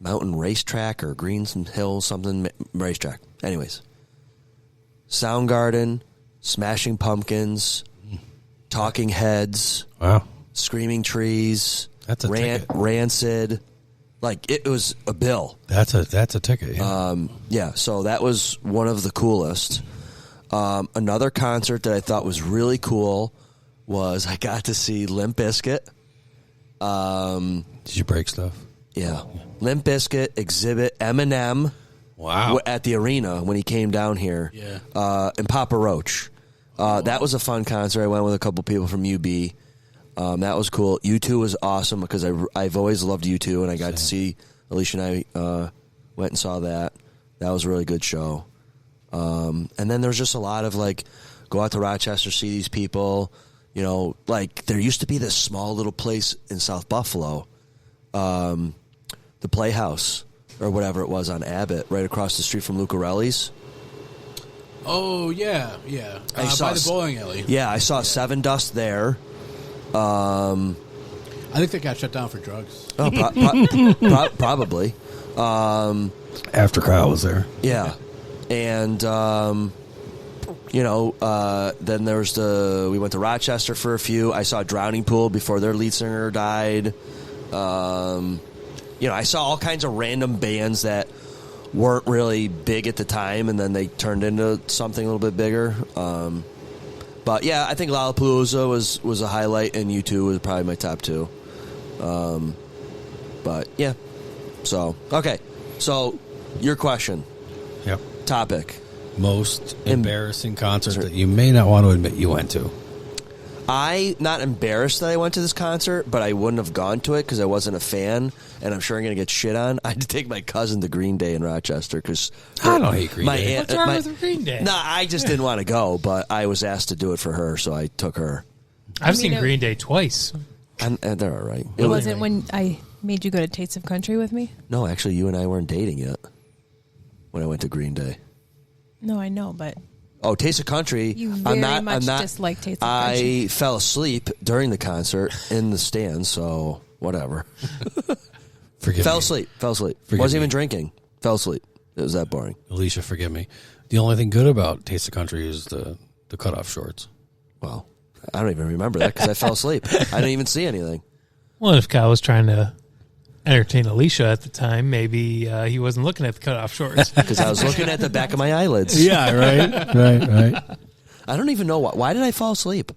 Mountain Racetrack or Green Hill something racetrack. Anyways, Soundgarden, Smashing Pumpkins, Talking Heads, Wow. Screaming Trees, That's a ticket. Rancid. Like, it was a bill. That's a ticket. Yeah. Yeah, so that was one of the coolest. Another concert that I thought was really cool was I got to see Limp Bizkit. Did you break stuff? Yeah. Limp Bizkit, Exhibit, Eminem. Wow. At the arena when he came down here. Yeah. And Papa Roach. That was a fun concert. I went with a couple people from UB. That was cool. U2 was awesome because I've always loved U2, and I got to see Alicia and I went and saw that. That was a really good show. And then there was just a lot of like, go out to Rochester, see these people. Like there used to be this small little place in South Buffalo, the Playhouse or whatever it was on Abbott, right across the street from Lucarelli's. Oh, yeah. By the bowling alley. Yeah, I saw Seven Dust there. I think they got shut down for drugs. Oh, probably. After Kyle was there. Yeah. And, then there's we went to Rochester for a few. I saw Drowning Pool before their lead singer died. I saw all kinds of random bands that weren't really big at the time, and then they turned into something a little bit bigger. But yeah, I think Lollapalooza was a highlight, and U2 was probably my top two. But yeah, so okay, so your question, Yep. topic. Most embarrassing concert that you may not want to admit you went to. not embarrassed that I went to this concert, but I wouldn't have gone to it because I wasn't a fan, and I'm sure I'm going to get shit on. I had to take my cousin to Green Day in Rochester because I don't hate Green Day. What's wrong with Green Day? No, I just didn't want to go, but I was asked to do it for her, so I took her. I've seen Green Day twice. And they're all right. It wasn't when I made you go to Taste of Country with me? No, actually, you and I weren't dating yet when I went to Green Day. No, I know, but... Oh, Taste of Country. You very much dislike Taste of Country. I fell asleep during the concert in the stands, so whatever. Fell asleep. Wasn't even drinking. Fell asleep. It was that boring. Alicia, forgive me. The only thing good about Taste of Country is the cutoff shorts. Well, I don't even remember that because I fell asleep. I didn't even see anything. Well, if Kyle was trying to entertain Alicia at the time, maybe he wasn't looking at the cutoff shorts. Because I was looking at the back of my eyelids. Yeah, right. I don't even know why did I fall asleep?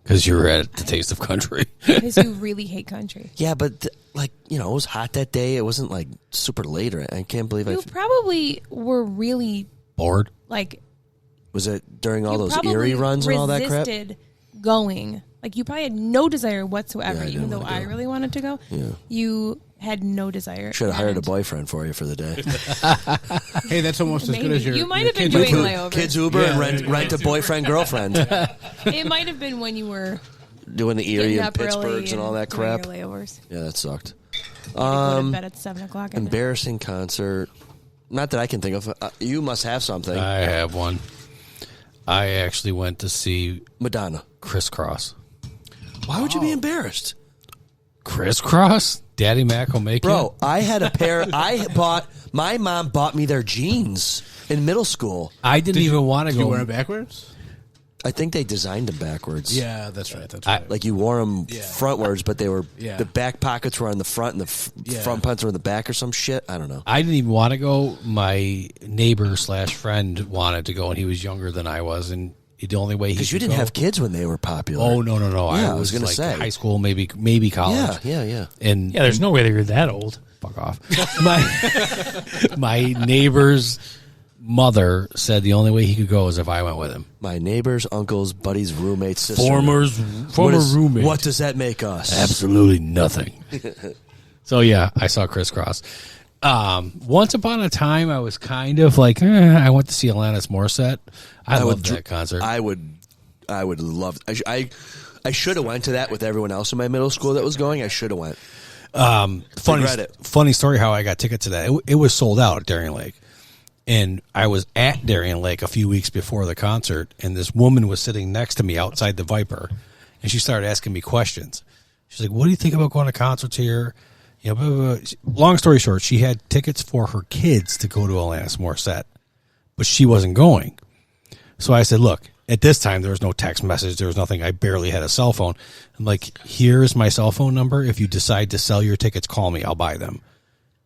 Because you were at the Taste of Country. Because you really hate country. Yeah, but it was hot that day. It wasn't like super late. I can't believe You probably were really bored. Was it during all you those probably Erie runs and all that crap? resisted going. You probably had no desire whatsoever, Yeah, even though I really wanted to go. Yeah. You had no desire. Should have hired a boyfriend for you for the day. Hey, that's almost as good as your. You might your have been kids' doing Uber. layovers. Kids Uber and rent a boyfriend girlfriend. It might have been when you were Doing the Erie getting and up early Pittsburghs and all that doing crap. your layovers. Yeah, that sucked. You had to go to bed at 7 o'clock. I think. Embarrassing concert. Not that I can think of. You must have something. I have one. I actually went to see Madonna. Crisscross. Why would you be embarrassed? Crisscross? Daddy Mac will make Bro, I had a pair. My mom bought me their jeans in middle school. I didn't even want to Did you go. wear them backwards? I think they designed them backwards. Yeah, that's right. That's right. Like you wore them frontwards, but they were Yeah. the back pockets were on the front and the front pockets were in the back or some shit. I don't know. I didn't even want to go. My neighbor / friend wanted to go, and he was younger than I was, and the only way he Because you could didn't go- have kids when they were popular. Oh no! Yeah, I was gonna say high school, maybe college. Yeah. And Yeah, there's no way that you're that old. fuck off. My neighbor's mother said the only way he could go is if I went with him. My neighbor's uncle's buddy's roommate's sister. Former roommate. What does that make us? Absolutely nothing. So yeah, I saw Crisscross. Once upon a time, I was kind of like, I went to see Alanis Morissette. I loved that concert. I would love. I should have went to that with everyone else in my middle school that was going. I should have went. Funny story how I got tickets to that. It was sold out at Darien Lake. And I was at Darien Lake a few weeks before the concert, and this woman was sitting next to me outside the Viper, and she started asking me questions. She's like, "What do you think about going to concerts here?" Blah, blah, blah. Long story short, she had tickets for her kids to go to Alanis Morissette, but she wasn't going. So I said, "Look, at this time there was no text message, there was nothing. I barely had a cell phone. I'm like, here's my cell phone number. If you decide to sell your tickets, call me. I'll buy them."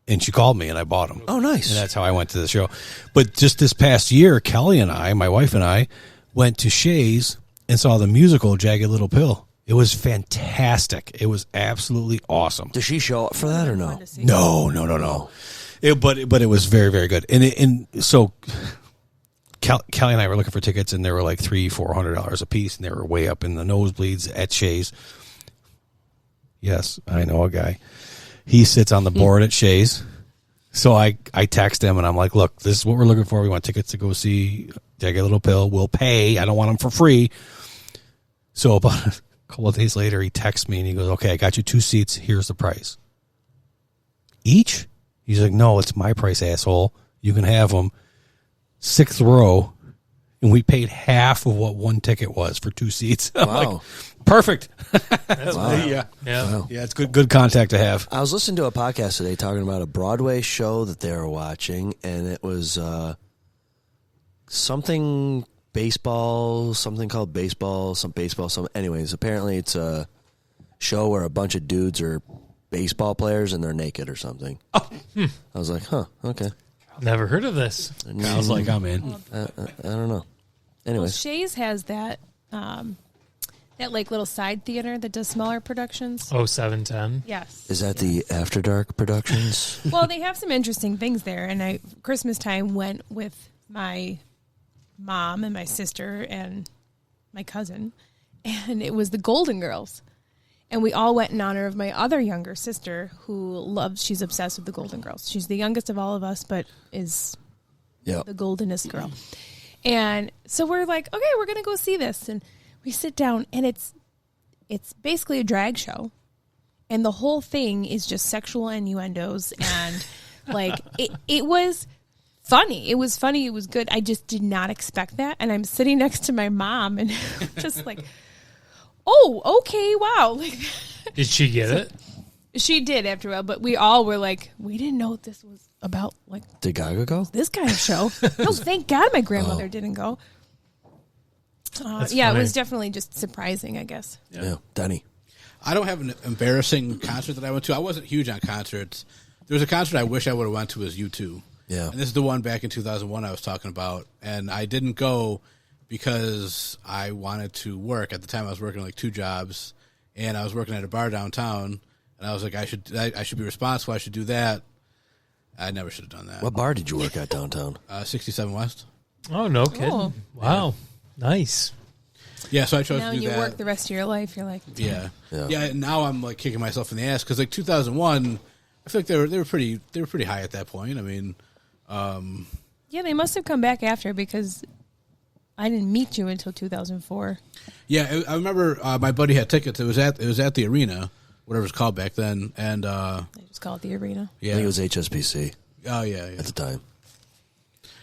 And she called me, and I bought them. Oh, nice. And that's how I went to the show. But just this past year, Kelly and I, my wife and I, went to Shays and saw the musical Jagged Little Pill. It was fantastic. It was absolutely awesome. Does she show up for that or no? No. But it was very, very good. And so Kelly and I were looking for tickets, and they were like $300-$400 a piece, and they were way up in the nosebleeds at Shays. Yes, I know a guy. He sits on the board at Shays. So I text him, and I'm like, look, this is what we're looking for. We want tickets to go see Jagged Little Pill. We'll pay. I don't want them for free. So about a couple of days later, he texts me, and he goes, okay, I got you 2 seats. Here's the price. Each? He's like, no, it's my price, asshole. You can have them. 6th row. And we paid half of what one ticket was for 2 seats. I'm like, perfect. Wow. Yeah. Wow. Yeah, it's good contact to have. I was listening to a podcast today talking about a Broadway show that they were watching, and it was something baseball, something called baseball. Anyways, apparently it's a show where a bunch of dudes are baseball players and they're naked or something. I was like, huh, okay. Never heard of this. I was like, I'm in. I don't know. Anyways. Well, Shays has that little side theater that does smaller productions. 0710. Yes. Is that the After Dark Productions? Well, they have some interesting things there, and I Christmas time went with my mom and my sister and my cousin, and it was the Golden Girls. And we all went in honor of my other younger sister she's obsessed with the Golden Girls. She's the youngest of all of us, but is the goldenest girl. And so we're like, okay, we're going to go see this. And we sit down, and it's basically a drag show. And the whole thing is just sexual innuendos. And like, it was funny. It was funny. It was good. I just did not expect that. And I'm sitting next to my mom, and just like, oh, okay, wow. Like, did she get it? She did after a while, but we all were like, we didn't know what this was about. Like, did Gaga go? This kind of show. No, thank God my grandmother didn't go. It was definitely just surprising, I guess. Yeah, Denny. I don't have an embarrassing concert that I went to. I wasn't huge on concerts. There was a concert I wish I would have went to was U2. Yeah. And this is the one back in 2001 I was talking about. And I didn't go because I wanted to work. At the time I was working like 2 jobs, and I was working at a bar downtown, and I was like, I should be responsible. I should do that. I never should have done that. What bar did you work at downtown? 67 West. Oh, no kidding. Oh. Wow. Nice. Yeah, so I chose now to do you that. work the rest of your life. You're like, Yeah. Now I'm like kicking myself in the ass because like 2001, I feel like they were pretty high at that point. I mean, yeah, they must have come back after because I didn't meet you until 2004. Yeah, I remember my buddy had tickets. It was at the arena, whatever it's called back then, and They just call it the arena. I think it was HSBC. Oh yeah, at the time.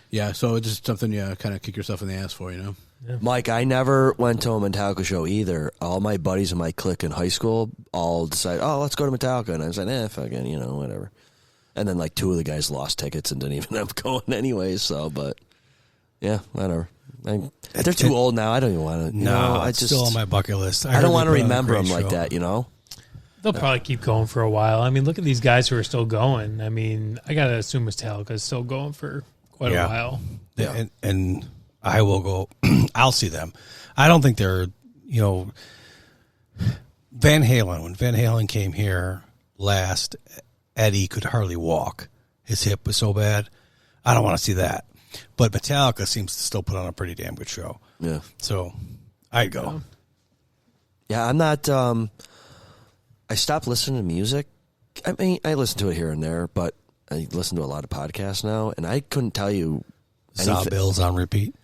Yeah, so it's just something you kind of kick yourself in the ass for, you know. Yeah. Mike, I never went to a Metallica show either. All my buddies in my clique in high school all decided, let's go to Metallica. And I was like, fucking, whatever. And then, like, 2 of the guys lost tickets and didn't even end up going anyways. So, but, yeah, whatever. They're too old now. I don't even want to. No, it's still on my bucket list. I don't want to remember them like that, They'll probably keep going for a while. I mean, look at these guys who are still going. I mean, I got to assume Metallica is still going for quite a while. Yeah. And I will go. I'll see them. I don't think they're, Van Halen. When Van Halen came here last, Eddie could hardly walk. His hip was so bad. I don't want to see that. But Metallica seems to still put on a pretty damn good show. Yeah. So I'd go. Yeah, I'm not. I stopped listening to music. I mean, I listen to it here and there, but I listen to a lot of podcasts now, and I couldn't tell you. Bill's on repeat?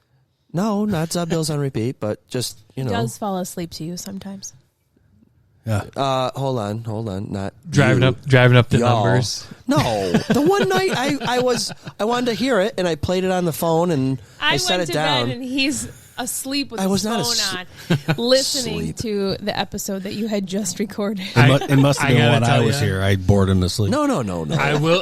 No, not Bill's on repeat, but just, He does fall asleep to you sometimes. Yeah. Hold on. Not driving up the y'all. numbers. No, the one night I wanted to hear it, and I played it on the phone, and I set went it to down. bed and he's asleep with I his was not phone on, listening to the episode that you had just recorded. It must have I been gotta when I tell was ya. here. I bored him to sleep. No.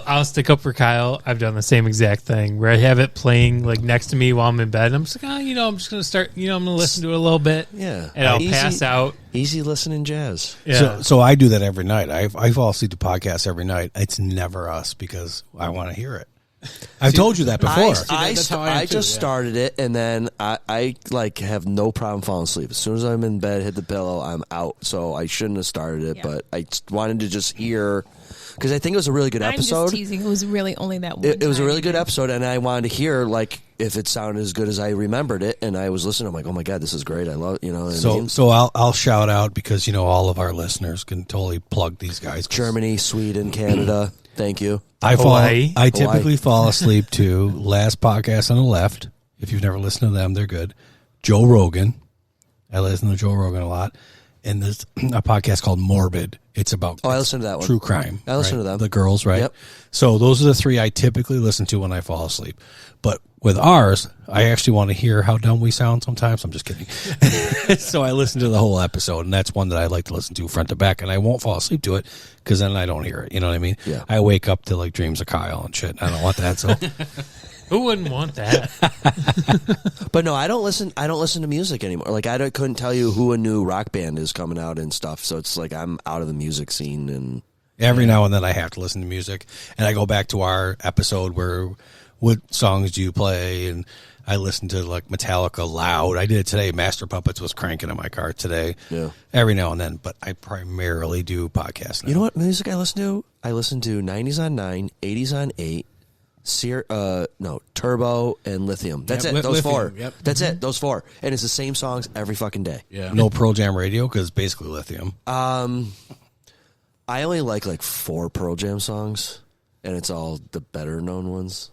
I'll stick up for Kyle. I've done the same exact thing where I have it playing like next to me while I'm in bed. I'm just like, I'm just going to start, I'm going to listen to it a little bit. Yeah. And I'll pass out. Easy listening jazz. Yeah. So I do that every night. I fall asleep to podcasts every night. It's never us because I want to hear it. I've told you that before. I just started it, and then I like have no problem falling asleep. As soon as I'm in bed, hit the pillow, I'm out. So I shouldn't have started it, but I wanted to just hear, because I think it was a really good episode. I'm just teasing. It was really only that one. It was a really good episode, and I wanted to hear like if it sounded as good as I remembered it. And I was listening. I'm like, oh my god, this is great. I love it. So I'll shout out because all of our listeners can totally plug these guys. Germany, Sweden, Canada. Thank you. I typically fall asleep to Last Podcast on the Left. If you've never listened to them, they're good. Joe Rogan. I listen to Joe Rogan a lot. And there's a podcast called Morbid. It's about I listened to that one. True crime. I listen to them. The girls, right? Yep. So those are the 3 I typically listen to when I fall asleep. But with ours, I actually want to hear how dumb we sound sometimes. I'm just kidding. So I listen to the whole episode, and that's one that I like to listen to front to back, and I won't fall asleep to it because then I don't hear it. You know what I mean? Yeah. I wake up to like dreams of Kyle and shit. I don't want that. So Who wouldn't want that? But no, I don't listen to music anymore. Like couldn't tell you who a new rock band is coming out and stuff. So it's like I'm out of the music scene. And every now and then I have to listen to music, and I go back to our episode where what songs do you play, and I listen to like Metallica loud. I did it today. Master Puppets was cranking in my car today. Yeah. Every now and then, but I primarily do podcasts now. You know what music I listen to? I listen to 90s on 9, 80s on 8, Turbo, and Lithium. That's Yep, it. Those Lithium, four. yep. That's it. Those four. And it's the same songs every fucking day. Yeah. No Pearl Jam radio because basically Lithium. I only like 4 Pearl Jam songs, and it's all the better known ones.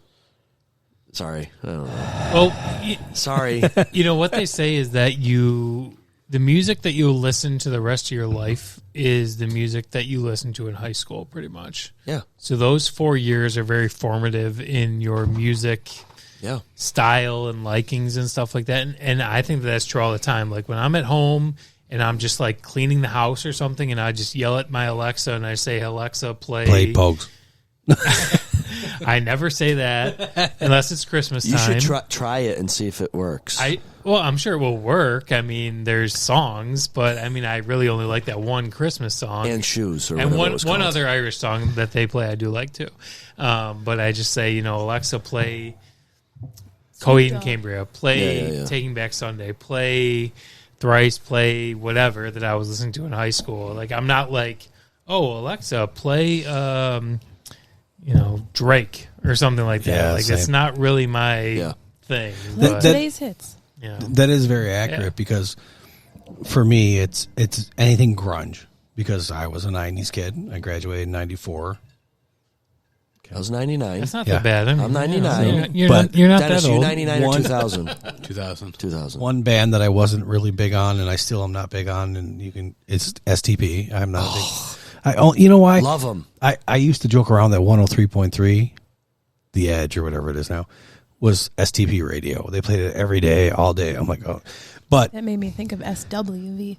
Sorry. I don't know. Well, Sorry. you know what they say is that the music that you listen to the rest of your life is the music that you listen to in high school, pretty much. Yeah. So those 4 years are very formative in your music style and likings and stuff like that. And I think that's true all the time. Like when I'm at home and I'm just like cleaning the house or something, and I just yell at my Alexa and I say, Alexa, play Pogues. I never say that unless it's Christmas You time. should try it and see if it works. Well, I'm sure it will work. I mean, there's songs, but I mean, I really only like that one Christmas song and Shoes, or and whatever it was one called. other Irish song that they play. I do like too, but I just say, Alexa, play Coheed and Cambria, play Taking Back Sunday, play Thrice, play whatever that I was listening to in high school. Like I'm not like, oh, Alexa, play Drake or something like that. Yeah, like same. it's not really my thing. But, Today's hits. That is very accurate because for me, it's anything grunge because I was a 90s kid. I graduated in 94. I was 99. That's not that bad. I mean, I'm 99. You're But not Dennis, that you old. 99 or 2000? 2000. 2000. One band that I wasn't really big on, and I still am not big on, and it's STP. I'm not a big. You know why? Love them. I used to joke around that 103.3, The Edge or whatever it is now, was STP radio. They played it every day, all day. I'm like, oh, but That made me think of SWV.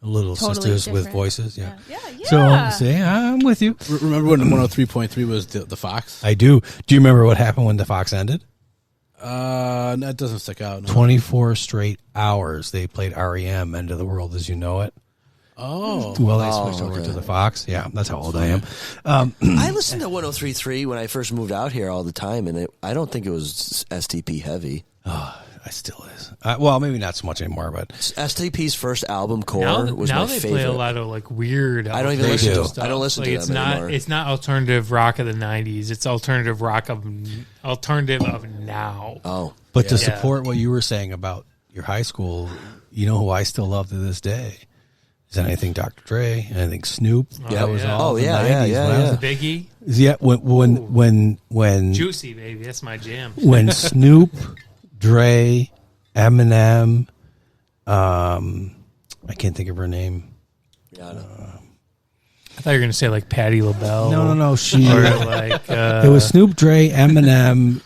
Little Totally Sisters with different. Voices, yeah. Yeah. So, see, I'm with you. Remember when 103.3 was the Fox? I do. Do you remember what happened when the Fox ended? That doesn't stick out. No. 24 straight hours. They played REM, End of the World as You Know It. Oh. Well, they switched over to the Fox. Yeah, that's how old I am. I listened to 103.3 when I first moved out here all the time, and I don't think it was STP heavy. It still is. Well, maybe not so much anymore, but STP's first album, Core, was now my they favorite. play a lot of like weird. I don't even listen to stuff. I don't listen like, to it's them not. anymore. It's not alternative rock of the '90s. It's alternative rock of now. Oh. But to support what you were saying about your high school, you know who I still love to this day? Is anything Dr. Dre, anything Snoop? That was all the 90s. When I was Biggie. Yeah, when Juicy baby, that's my jam. when Snoop, Dre, Eminem, I can't think of her name. Yeah, I know. I thought you were going to say like Patti LaBelle. No. She. Or like It was Snoop, Dre, Eminem.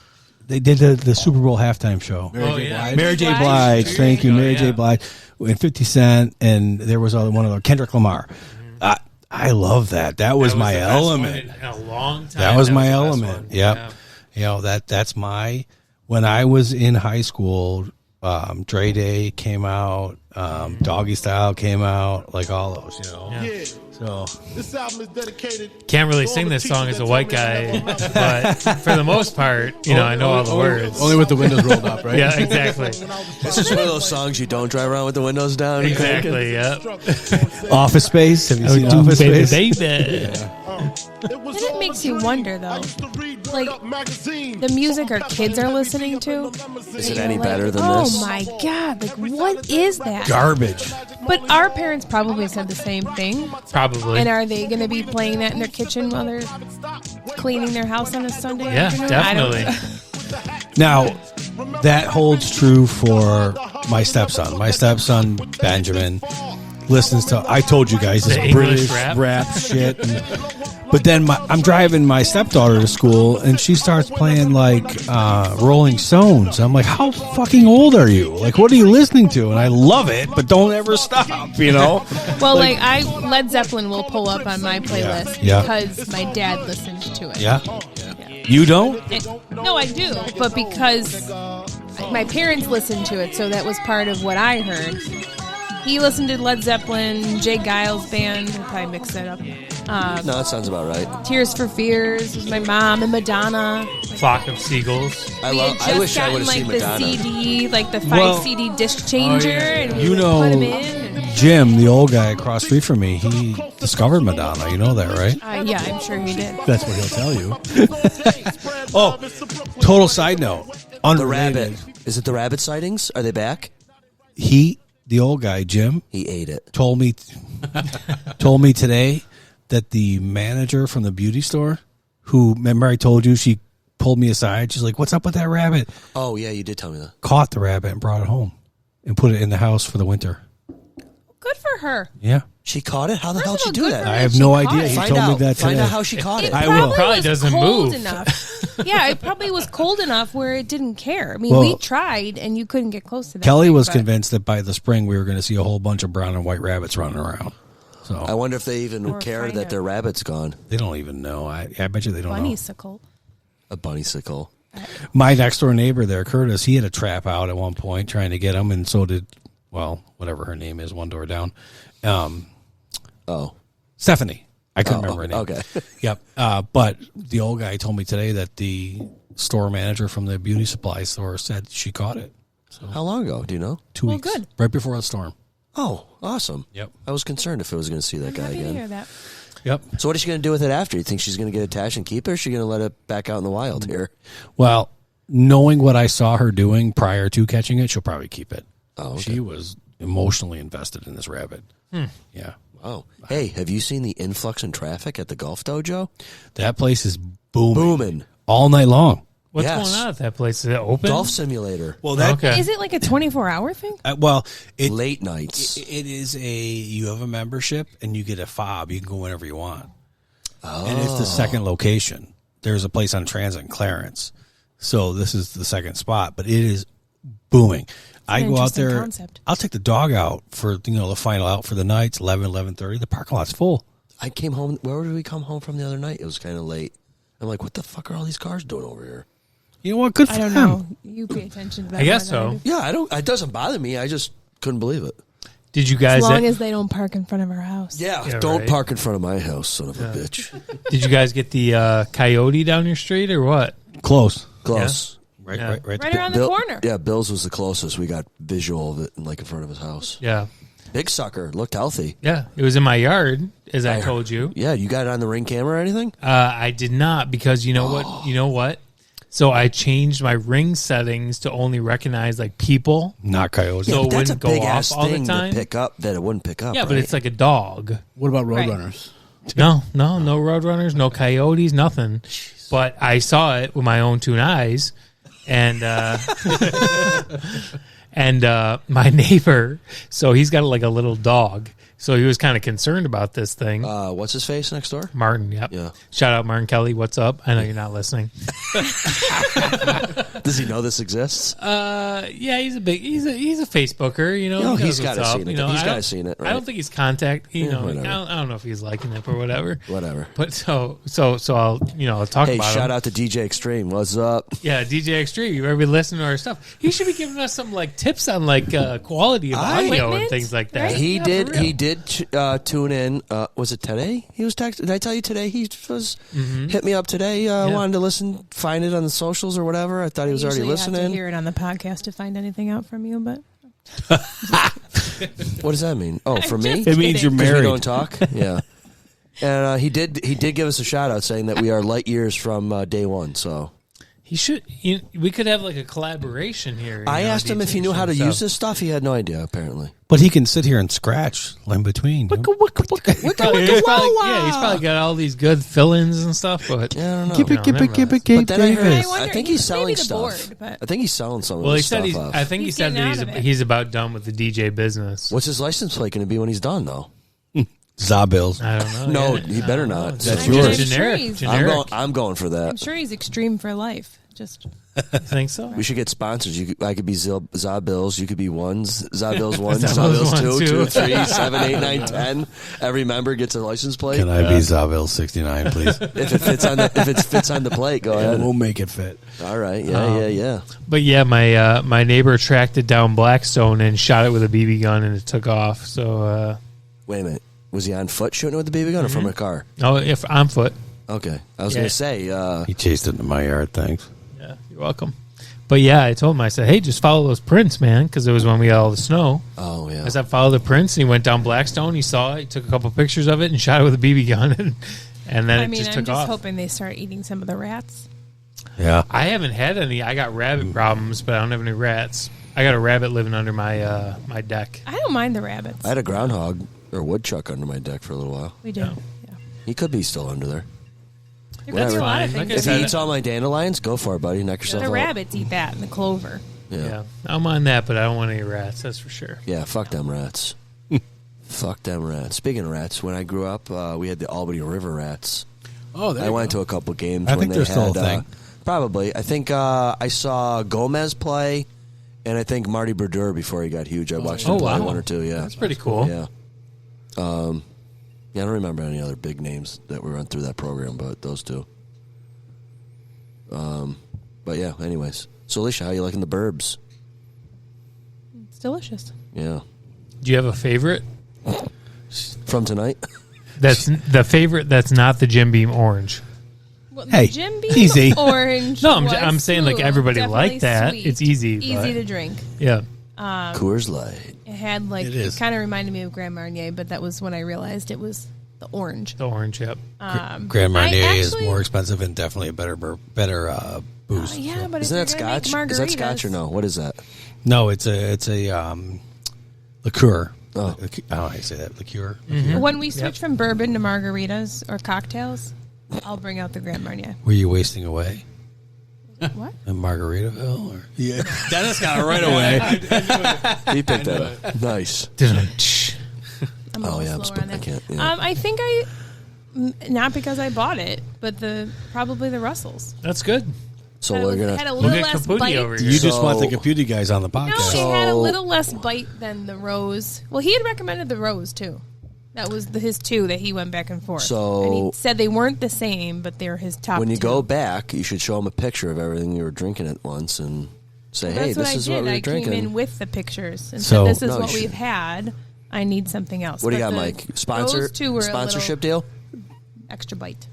They did the Super Bowl halftime show. Mary J. Blige. Thank you, Mary J. Blige. And 50 Cent, and there was one of the Kendrick Lamar. I love that. That was my the best element. one in a long time. That was my the best element. one. Yep. Yeah. You know, that's my. When I was in high school, Dre Day came out, Doggy Style came out, like all those. You know. Yeah. So This album is dedicated. Can't really sing this song as a white guy, but for the most part, I know all the words. Only with the windows rolled up, right? Yeah, exactly. This is one of those songs you don't drive around with the windows down. Exactly. Yeah. Office Space. Have you Oh, seen do Office baby, Space? baby. And it makes you wonder, though, like the music our kids are listening to. Is it any better than oh this? Oh my god! Like, what is that? Garbage. But our parents probably said the same thing. Probably. And are they going to be playing that in their kitchen while they're cleaning their house on a Sunday Yeah, afternoon? definitely. Now, that holds true for my stepson. My stepson, Benjamin, listens to, I told you guys, this The English British rap? shit. But then I'm driving my stepdaughter to school, and she starts playing, like, Rolling Stones. I'm like, how fucking old are you? Like, what are you listening to? And I love it, but don't ever stop, you know? Well, Led Zeppelin will pull up on my playlist Yeah. because my dad listened to it. Yeah? You don't? No, I do, but because my parents listened to it, so that was part of what I heard. He listened to Led Zeppelin, Jay Giles Band. I probably mixed that up. No, that sounds about right. Tears for Fears was my mom, and Madonna. Flock of Seagulls. I wish I would have seen the Madonna. CD, like the 5 CD disc changer, and we You would know- put them in. Jim, the old guy across the street from me, he discovered Madonna. You know that, right? Yeah, I'm sure he did. That's what he'll tell you. Oh, total side note. The Unrelated. rabbit. Is it the rabbit sightings? Are they back? The old guy, Jim, He ate it. told me today that the manager from the beauty store, who, remember I told you, she pulled me aside. She's like, "What's up with that rabbit?" Oh, yeah, you did tell me that. Caught the rabbit and brought it home and put it in the house for the winter. Good for her. Yeah. She caught it? How the First hell of did she all, do good that? for her. I have She no caught idea. it. He Find told out. me that Find today. out how she caught it. I Probably will. Probably was doesn't cold move. enough. Yeah, it probably was cold enough where it didn't care. I mean, Well, we tried, and you couldn't get close to that. Kelly thing, was but- convinced that by the spring we were going to see a whole bunch of brown and white rabbits running around. I So wonder if they even Or care find that a- their rabbit's gone. they don't even know. I bet you they don't know. Bunnysicle. A bunnysicle. My next door neighbor there, Curtis, he had a trap out at one point trying to get them, and so did, well, whatever her name is, one door down. Oh. Stephanie. I couldn't remember her name. Okay. Yep. But the old guy told me today that the store manager from the beauty supply store said she caught it. So How long ago? Do you know? 2 Well, weeks. good. Right before the storm. Oh, awesome. Yep. I was concerned if I was going to see that I'm guy happy to again. hear that. Yep. So what is she going to do with it after? You think she's going to get attached and keep it, or is she going to let it back out in the wild here? Well, knowing what I saw her doing prior to catching it, she'll probably keep it. Oh, okay. She was emotionally invested in this rabbit. Yeah. Oh, hey, have you seen the influx in traffic at the golf dojo? That place is booming. Booming. All night long. What's Yes. going on at that place? Is it open? Golf simulator. Well, Okay. Is it like a 24-hour thing? it Late nights. it is you have a membership and you get a fob. You can go whenever you want. Oh. And it's the second location. There's a place on Transit in Clarence. So this is the second spot, but it is booming. I go out interesting there. concept. I'll take the dog out for the final out for the nights, 11:30. The parking lot's full. I came home. Where did we come home from the other night? It was kind of late. I'm like, what the fuck are all these cars doing over here? You know what? Good for I don't them. know. You pay attention to that. I guess more than so. do. Yeah, I don't. It doesn't bother me. I just couldn't believe it. Did you guys? As long as they don't park in front of our house. Yeah, Yeah, don't right. park in front of my house, son of a bitch. Did you guys get the coyote down your street or what? Close. Close. Right, Yeah. right. Right around the corner. Yeah, Bill's was the closest. We got visual of it, in front of his house. Yeah, Big sucker, looked healthy. yeah. It was in my yard, as I told you. Yeah, you got it on the Ring camera or anything? I did not because you know what? You know what? So I changed my Ring settings to only recognize like people. Not coyotes. So but that's a it wouldn't go big off ass all the thing time. to pick up that it wouldn't pick up. Yeah, but right? it's like a dog. What about Right. Roadrunners? No roadrunners, no coyotes, nothing. But I saw it with my own two eyes, and my neighbor. So he's got like a little dog. So he was kind of concerned about this thing. What's his face next door? Martin, yep. Yeah. Shout out Martin Kelly. What's up? I know you're not listening. Does he know this exists? Yeah, he's a Facebooker. You know, No, he he's knows what's gotta up, seen it. you know, He's I gotta don't- seen it, I right? don't think he's contact. You know, whatever. I don't know if he's liking it or whatever. Whatever. But so I'll talk Hey, about shout him. out to DJ Extreme. What's up? Yeah, DJ Extreme. You ever been listening to our stuff? He should be giving us some like tips on like quality of audio and Equipment, things like that. right? He Yeah, did. for real. He did tune in. Was it today? He was texting. Did I tell you today? He was hit me up today. Wanted to listen, find it on the socials or whatever. I thought he was already Usually you have to listening. hear it on the podcast to find anything out from you, but What does that mean? Oh, for me? just It means you're 'Cause we married. don't talk. Yeah. And he did give us a shout out saying that we are light years from day one. So He should. We could have like a collaboration here. I asked him if he knew how to use this stuff. He had no idea. Apparently. But he can sit here and scratch in between. He's probably got all these good fill-ins and stuff. But Yeah, I don't know. Keep it, keep it, keep it, But keep then I heard. Davis. I wonder- I think he's maybe selling the stuff. board, but- I think he's selling some of well, he his said stuff off. I think he He's said getting that out of it. he's about done with the DJ business. What's his license plate going to be when he's done, though? Zabills. I don't know. No, Yeah. he better not. That's I'm yours. sure Generic. he's- Generic. I'm going for I'm that. sure he's extreme for life. Just You think so? We should get sponsors. I could be Zabills. You could be ones. Zabills 1, Zabills Zabills 2, 1, 2, 3, 7, 8, 9, 10. Every member gets a license plate. Can I be Zabills 69, please? If it fits on the plate, go ahead. We'll make it fit. All right. Yeah. But yeah, my neighbor tracked it down Blackstone and shot it with a BB gun, and it took off. So, Wait a minute. Was he on foot shooting it with the BB gun or from a car? if on foot. Okay. I was Yeah. going to say, He chased it into my yard, thanks. Yeah, you're welcome. But yeah, I told him, I said, hey, just follow those prints, man, because it was when we got all the snow. Oh, yeah. I said, follow the prints, and he went down Blackstone. He saw it. He took a couple pictures of it and shot it with a BB gun, and then just took off. I'm just hoping they start eating some of the rats. Yeah. I haven't had any. I got rabbit problems, but I don't have any rats. I got a rabbit living under my my deck. I don't mind the rabbits. I had a groundhog or woodchuck under my deck for a little while. We do. Yeah. Yeah. He could be still under there. There could be a lot of Fine. things. Like I If he said, eats all my dandelions, go for it, buddy. Knock yourself The out. rabbits eat that and the clover. Yeah, I don't mind that, but I don't want any rats. That's for sure. Yeah, fuck them rats. Fuck them rats. Speaking of rats, when I grew up, we had the Albany River rats. Oh, there I you went go. to a couple games. I when think they they're still had, a thing. Probably. I think I saw Gomez play, and I think Marty Brodeur before he got huge. I watched him play wow. one or two. Yeah, That's pretty cool. Yeah. Yeah, I don't remember any other big names that were run through that program, but those two. But yeah, anyways. So, Alicia, how you liking the Burbs? It's delicious. Yeah. Do you have a favorite? From tonight? That's the favorite. That's not the Jim Beam orange. Well, Hey, the Jim Beam easy. orange. No, was I'm saying like smooth, everybody definitely liked that. sweet. It's easy. Easy but- to drink. Yeah. Coors Light. It had like It is. kind of reminded me of Grand Marnier, but that was when I realized it was the orange. The orange. Yep. Grand Marnier I is actually- more expensive and definitely a better booze. Yeah, but Isn't that Scotch? Is that Scotch or no? What is that? No, it's a liqueur. Oh. I don't know how you say that. Liqueur. When we switch from bourbon to margaritas or cocktails, I'll bring out the Grand Marnier. Were you wasting away What? in Margaritaville? Or? Yeah, Dennis got it right away. He picked that up. Nice. I'm a Oh, little yeah, I'm slower on I that. can't. Yeah. I think not because I bought it, but probably the Russells. That's good. So Had a- we're going had a to. little Look at less Caputi bite. over here. You just want the So- computer guys on the No, podcast. it had a So- little less bite than the rose. Well, he had recommended the rose too. That was his two that he went back and forth. So- and he said they weren't the same, but they're his top. When you two. go back, you should show them a picture of everything you were drinking at once and say, That's hey, what this I is did. what we were I drinking. came in with the pictures and So- said, "This is No, what you we've should- had. I need something else." What do you But got, the- Mike? Sponsor? Those two were Sponsorship a little deal? extra bite.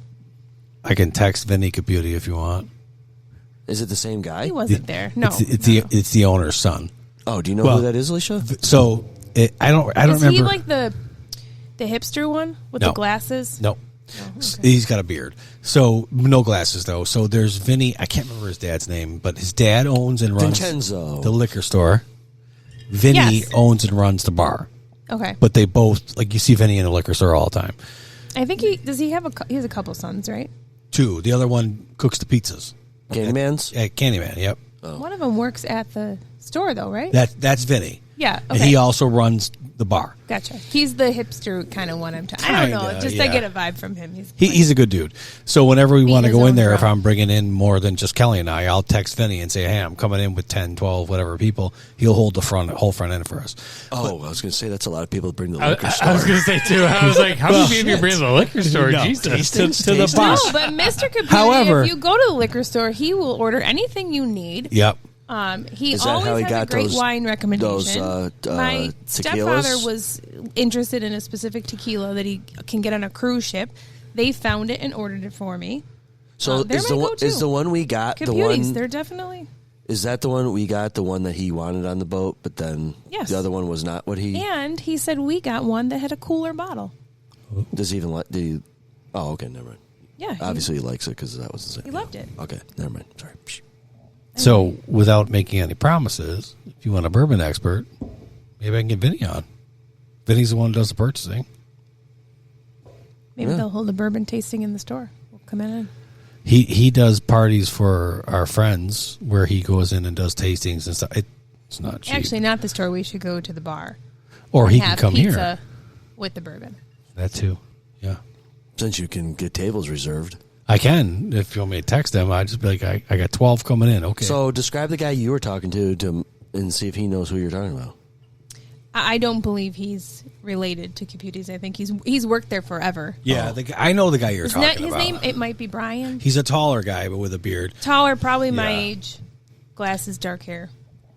I can text Vinny Caputi if you want. Is it the same guy? He wasn't there. No, It's the owner's son. Oh, do you know Well, who that is, Alicia? So I don't Is remember. he like the hipster one with No. the glasses? No. He's got a beard. So no glasses though. So there's Vinny. I can't remember his dad's name, but his dad owns and runs Vincenzo. the liquor store. Vinny Yes. owns and runs the bar. Okay, But they both, like, you see Vinny in the liquor store all the time. I think he have he has a couple sons, right? Two. The other one cooks the pizzas. Candyman's? At Candyman. Yep. One of them works at the store, though, right? That's Vinny. Yeah, And okay. he also runs the bar. Gotcha. He's the hipster kind of one. I don't know. Kinda, Just yeah. I get a vibe from him. He's a good dude. So whenever we Being want to his go in own there, if drum. I'm bringing in more than just Kelly and I'll text Vinny and say, hey, I'm coming in with 10, 12, whatever people. He'll hold the whole front end for us. Oh, I was going to say that's a lot of people that bring the I liquor store. was going to say too. I was like, how many people you bring to the liquor store? No, Jesus. to the bar. No, but Mr. Caputi, However- if you go to the liquor store, he will order anything you need. Yep. He Is that always how he has got a great those- wine recommendation. those, My tequilas? stepfather was interested in a specific tequila that he can get on a cruise ship. They found it and ordered it for me. So they're is my the one go-to. is the one we got the Caputis, one? they're definitely. Is that the one we got? The one that he wanted on the boat, but then Yes. the other one was not what he. And he said we got one that had a cooler bottle. Does he even like? Did he? Oh, okay, never mind. Yeah, Obviously, he likes it because that was the same. he loved it. Okay, never mind. Sorry. Psh. So without making any promises, if you want a bourbon expert, maybe I can get Vinny on. Vinny's the one who does the purchasing. Maybe Yeah. they'll hold a bourbon tasting in the store. We'll come in. He does parties for our friends where he goes in and does tastings and stuff. It's not cheap. Actually, not the store. We should go to the bar. or and he can have come pizza here. with the bourbon. That too. Yeah. Since you can get tables reserved. I can. If you want me to text him, I'd just be like, I got 12 coming in. Okay. So describe the guy you were talking to and see if he knows who you're talking about. I don't believe he's related to Caputis. I think he's worked there forever. yeah, I know the guy you're Isn't that talking his about. name? It might be Brian. He's a taller guy, but with a beard. Taller, probably my Yeah. age. Glasses, dark hair.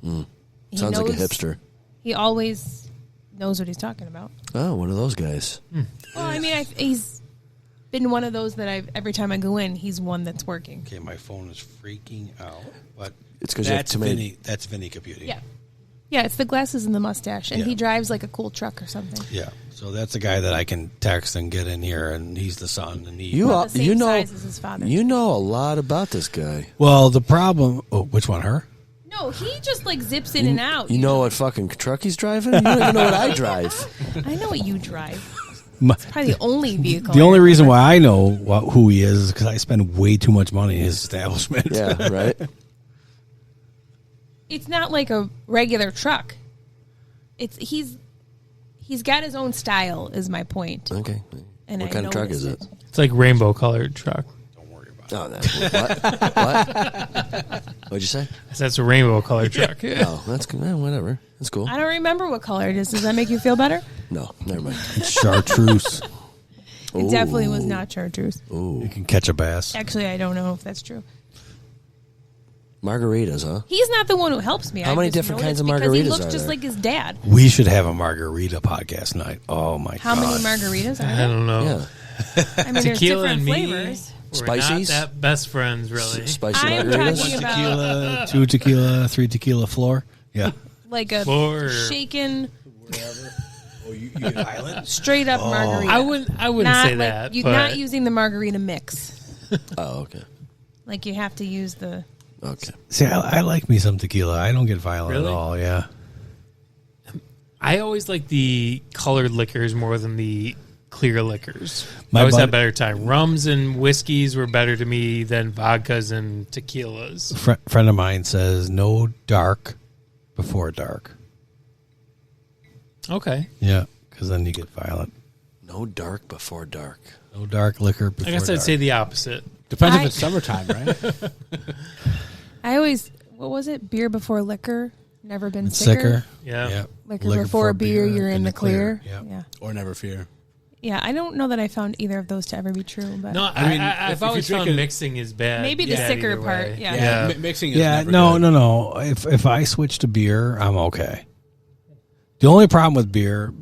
He Sounds like a knows- hipster. He always knows what he's talking about. Oh, one of those guys. Well, I mean, he's been one of those that every time I go in, he's one that's working. Okay, my phone is freaking out. But It's because you have That's too many. Vinny. That's Vinny Caputi. Yeah. Yeah, it's the glasses and the mustache, and Yeah. he drives like a cool truck or something. Yeah. So that's the guy that I can text and get in here, and he's the son. And he. You About the same you know size as his father. you know a lot about this guy. Well, the problem. Oh, which one? Her? No, he just like zips in and out. You know what fucking truck he's driving? You don't even know what I drive. I know what you drive. My- It's probably the only vehicle. The I only ever reason drive. why I know who he is because I spend way too much money in his establishment. Yeah, right. It's not like a regular truck. He's got his own style. Is my point. Okay. And What I kind of truck noticed is it? It's like rainbow colored truck. Oh, no. What? What'd you say? That's a rainbow colored truck. Oh, that's good. Whatever. That's cool. I don't remember what color it is. Does that make you feel better? No, never mind. Chartreuse. It definitely was not chartreuse. You can catch a bass. Actually, I don't know if that's true. Margaritas, huh? He's not the one who helps me. How I many just different kinds noticed of because margaritas he looks are just there? like his dad. We should have a margarita podcast night. Oh my How god! many margaritas are I there? don't know. Yeah. I mean, there's Tequila different and me, flavors. we're Spices? not that best friends, really. Spicy I'm margaritas? talking about Tequila, 2 tequila, 3 tequila floor. Yeah. like a Or- shaken, Oh, you get violent? straight up margarita. I wouldn't not say like, that. You're but not using the margarita mix. Oh, okay. Like you have to use the. Okay. See, I like me some tequila. I don't get violent Really? at all. Yeah. I always like the colored liquors more than the clear liquors. My I always bud- had better time. Rums and whiskeys were better to me than vodkas and tequilas. Friend of mine says no dark before dark. Okay. Yeah, because then you get violent. No dark before dark. No dark liquor before I guess I'd dark. say the opposite. Depends I- if it's summertime, right? I always. What was it? Beer before liquor. Never been Sicker. Yeah. Liquor before beer, you're in the clear. Yeah. Yeah. Or never fear. Yeah, I don't know that I found either of those to ever be true, but No, I mean, I've if you always drink found it- mixing is bad. maybe the bad sicker either part. way. Yeah. Yeah. Mixing is Yeah, never no, good. no. If I switch to beer, I'm okay. The only problem with beer,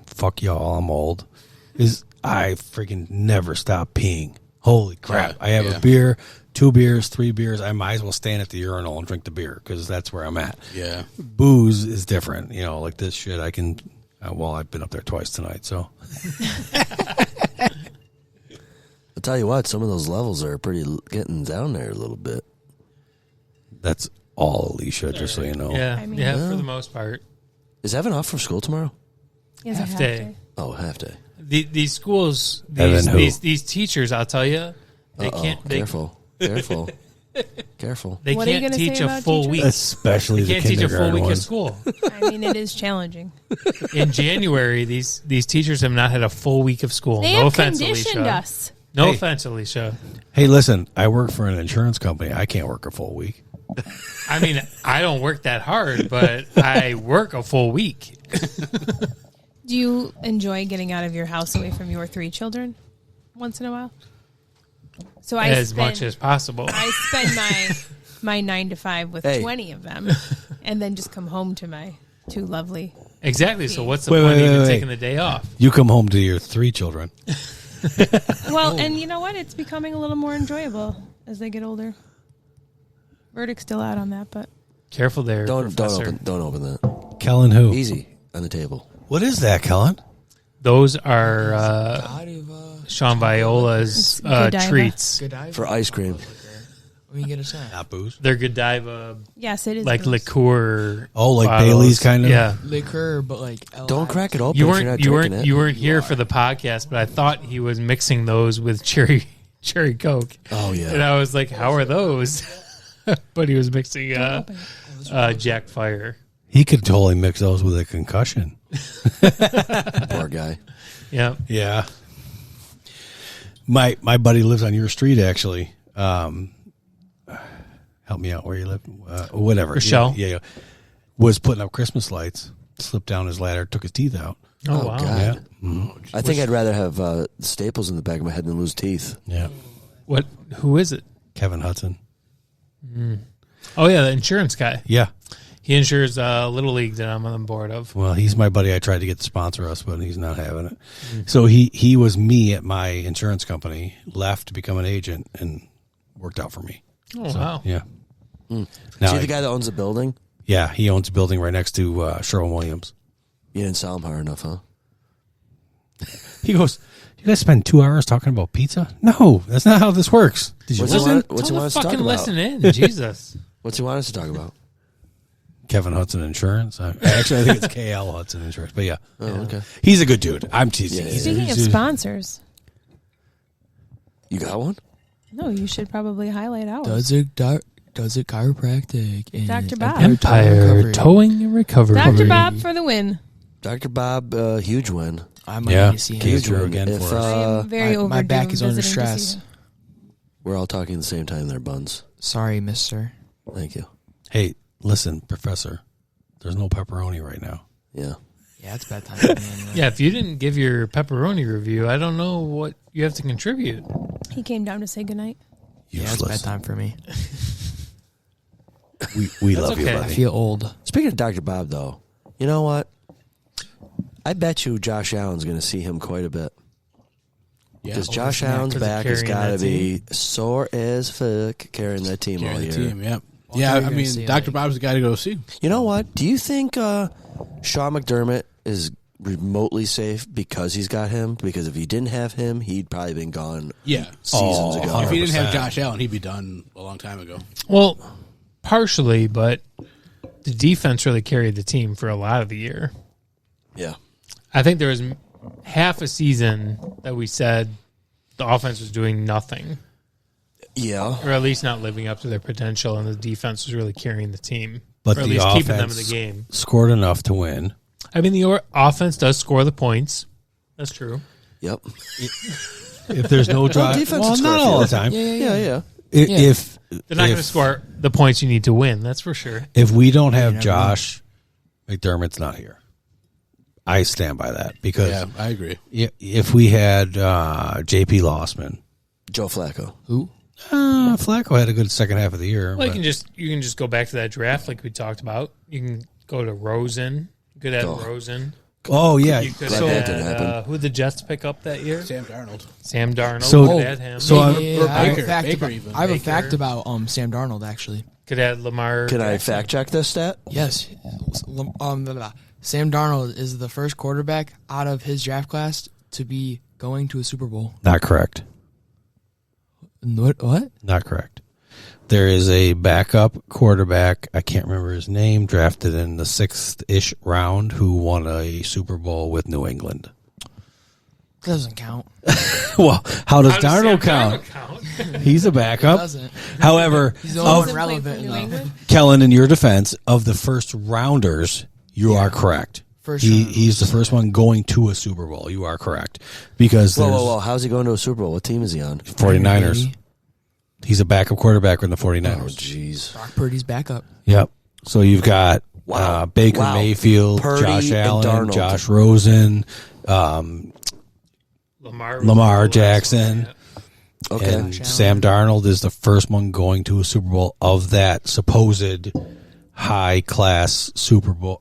fuck y'all, I'm old, is I freaking never stop peeing. Holy crap. Yeah, I have yeah. a beer, 2 beers, 3 beers. I might as well stand at the urinal and drink the beer because that's where I'm at. Yeah. Booze is different. You know, like this shit, I can, well, I've been up there twice tonight, so. I'll tell you what, some of those levels are pretty getting down there a little bit. That's all, Alicia, just so you know. Yeah, I mean- yeah, for the most part. Is Evan off from school tomorrow? yes, I half have day. to. Oh, half day. These schools, Evan who? these teachers, I'll tell you, they Uh-oh. can't. They, Careful. Careful. Careful. They What are you can't gonna say teach a about full teachers? week. Especially They the can't teach a full kindergarten week of ones. school. I mean, it is challenging. In January, these teachers have not had a full week of school. They No have offense, conditioned Alicia. us. No Hey. offense, Alicia. Hey, listen, I work for an insurance company. I can't work a full week. I mean, I don't work that hard, but I work a full week. Do you enjoy getting out of your house away from your 3 children once in a while? So As much as possible. I spend my 9 to 5 with Hey. 20 of them, and then just come home to my 2 lovely. Exactly. So what's the Wait, point wait, of even wait, wait. taking the day off? You come home to your 3 children. Well, and you know what? It's becoming a little more enjoyable as they get older. Verdict's still out on that, but Careful there, Don't Professor. open that. Kellen who? Easy on the table. What is that, Kellen? Those are Sean Viola's Godiva. treats. For ice cream. We can get a snack. Not booze. They're Godiva, yes, it is like booze. liqueur. Oh, like bottles. Bailey's kind of? Yeah. Liquor, but like Don't crack it open You if you're not drinking it. you weren't here for the podcast, but I thought he was mixing those with cherry Coke. Oh, yeah. And I was like, how are those? But he was mixing Jack Fire. He could totally mix those with a concussion. Poor guy. Yeah. Yeah. My buddy lives on your street, actually. Help me out where you live. Whatever. Rochelle? Yeah. Was putting up Christmas lights, slipped down his ladder, took his teeth out. Oh, wow. God. Yeah. Mhm. I think I'd rather have staples in the back of my head than lose teeth. Yeah. What? Who is it? Kevin Hudson. Oh, yeah, the insurance guy. Yeah. He insures Little League that I'm on board of. Well, he's my buddy. I tried to get to sponsor us, but he's not having it. So he was me at my insurance company, left to become an agent, and worked out for me. Oh, wow. Yeah. Is Now, he the guy that owns the building? yeah, he owns a building right next to Sherwin-Williams. You didn't sell him hard enough, huh? He goes, "You guys spend 2 hours talking about pizza? No, that's not how this works." Did you What's he listen? want- what's he Tell want the us to talk fucking about? listen in. Jesus. What's he want us to talk about? Kevin Hudson Insurance. Actually, I think it's KL Hudson Insurance. But yeah, Oh, okay. he's a good dude. I'm teasing. Yeah, Speaking of sponsors, You got one? no, you should probably highlight ours. Does it chiropractic and Dr. Bob. Empire recovery. Towing and Recovery. Dr. Bob for the win. Dr. Bob, huge win. I might Yeah, need to see came him. through again If, for us. I am very overdue. my back is under visiting to see stress. him. We're all talking at the same time there, Buns. Sorry, mister. Thank you. Hey, listen, Professor. There's no pepperoni right now. Yeah. Yeah, it's bedtime for me anyway. Yeah, if you didn't give your pepperoni review, I don't know what you have to contribute. He came down to say goodnight. Yeah, it's Useless. bedtime for me. We That's love you, okay. I buddy. feel old. Speaking of Dr. Bob, though, you know what? I bet you Josh Allen's going to see him quite a bit. Yeah. Because Josh Allen's 'Cause of back has carrying got to that be sore as fuck carrying that team all Carry the year. team, yeah. Well, Yeah, they're I gonna mean, see, Dr. like- Bob's the guy to go see. You know what? Do you think Sean McDermott is remotely safe because he's got him? Because if he didn't have him, he'd probably been gone Yeah. seasons ago. If he didn't have 100%. Josh Allen, he'd be done a long time ago. Well, partially, but the defense really carried the team for a lot of the year. Yeah. I think there was half a season that we said the offense was doing nothing, Yeah. or at least not living up to their potential, and the defense was really carrying the team, But or at the least keeping them in offense the game. scored enough to win. I mean, offense does score the points. That's true. Yep. If there's no drive, defense well, will score not a few. all the time. Yeah. If They're not going to score the points you need to win. That's for sure. if we don't have Josh McDermott's not here. I stand by that because Yeah, I agree. if we had JP Lossman, Joe Flacco. Who? Flacco had a good second half of the year. Well, but- you can just go back to that draft like we talked about. You can go to Rosen. You could add Oh. Rosen. oh yeah, You could Glad that add didn't happen. who the Jets pick up that year? Sam Darnold. Sam Darnold. So- could add him. so I'm- Yeah, or I have Baker- a fact Baker about, even. I have a Baker. fact about Sam Darnold actually. Could add Lamar. Can I Jackson. fact check this stat? Yes. Sam Darnold is the first quarterback out of his draft class to be going to a Super Bowl. not correct. What? Not correct. There is a backup quarterback. I can't remember his name. Drafted in the 6th-ish round, who won a Super Bowl with New England. Doesn't count. Well, how does How does Darnold Sam count? Darnold count? He's a backup. Doesn't. However, He's the only one Doesn't play for relevant New enough. England? Kellen, in your defense, of the first rounders, you are correct. First round. He's the first one going to a Super Bowl. You are correct. Because Whoa, there's whoa, whoa. How's he going to a Super Bowl? What team is he on? 49ers. Maybe. He's a backup quarterback in the Oh, 49ers. jeez. Brock Purdy's backup. Yep. So you've got Wow. Baker Wow. Mayfield, Purdy Josh and Allen, Darnold. Josh Rosen, Lamar was Lamar the last Jackson. one, Okay. and Josh Sam Darnold is the first one going to a Super Bowl of that supposed high class Super Bowl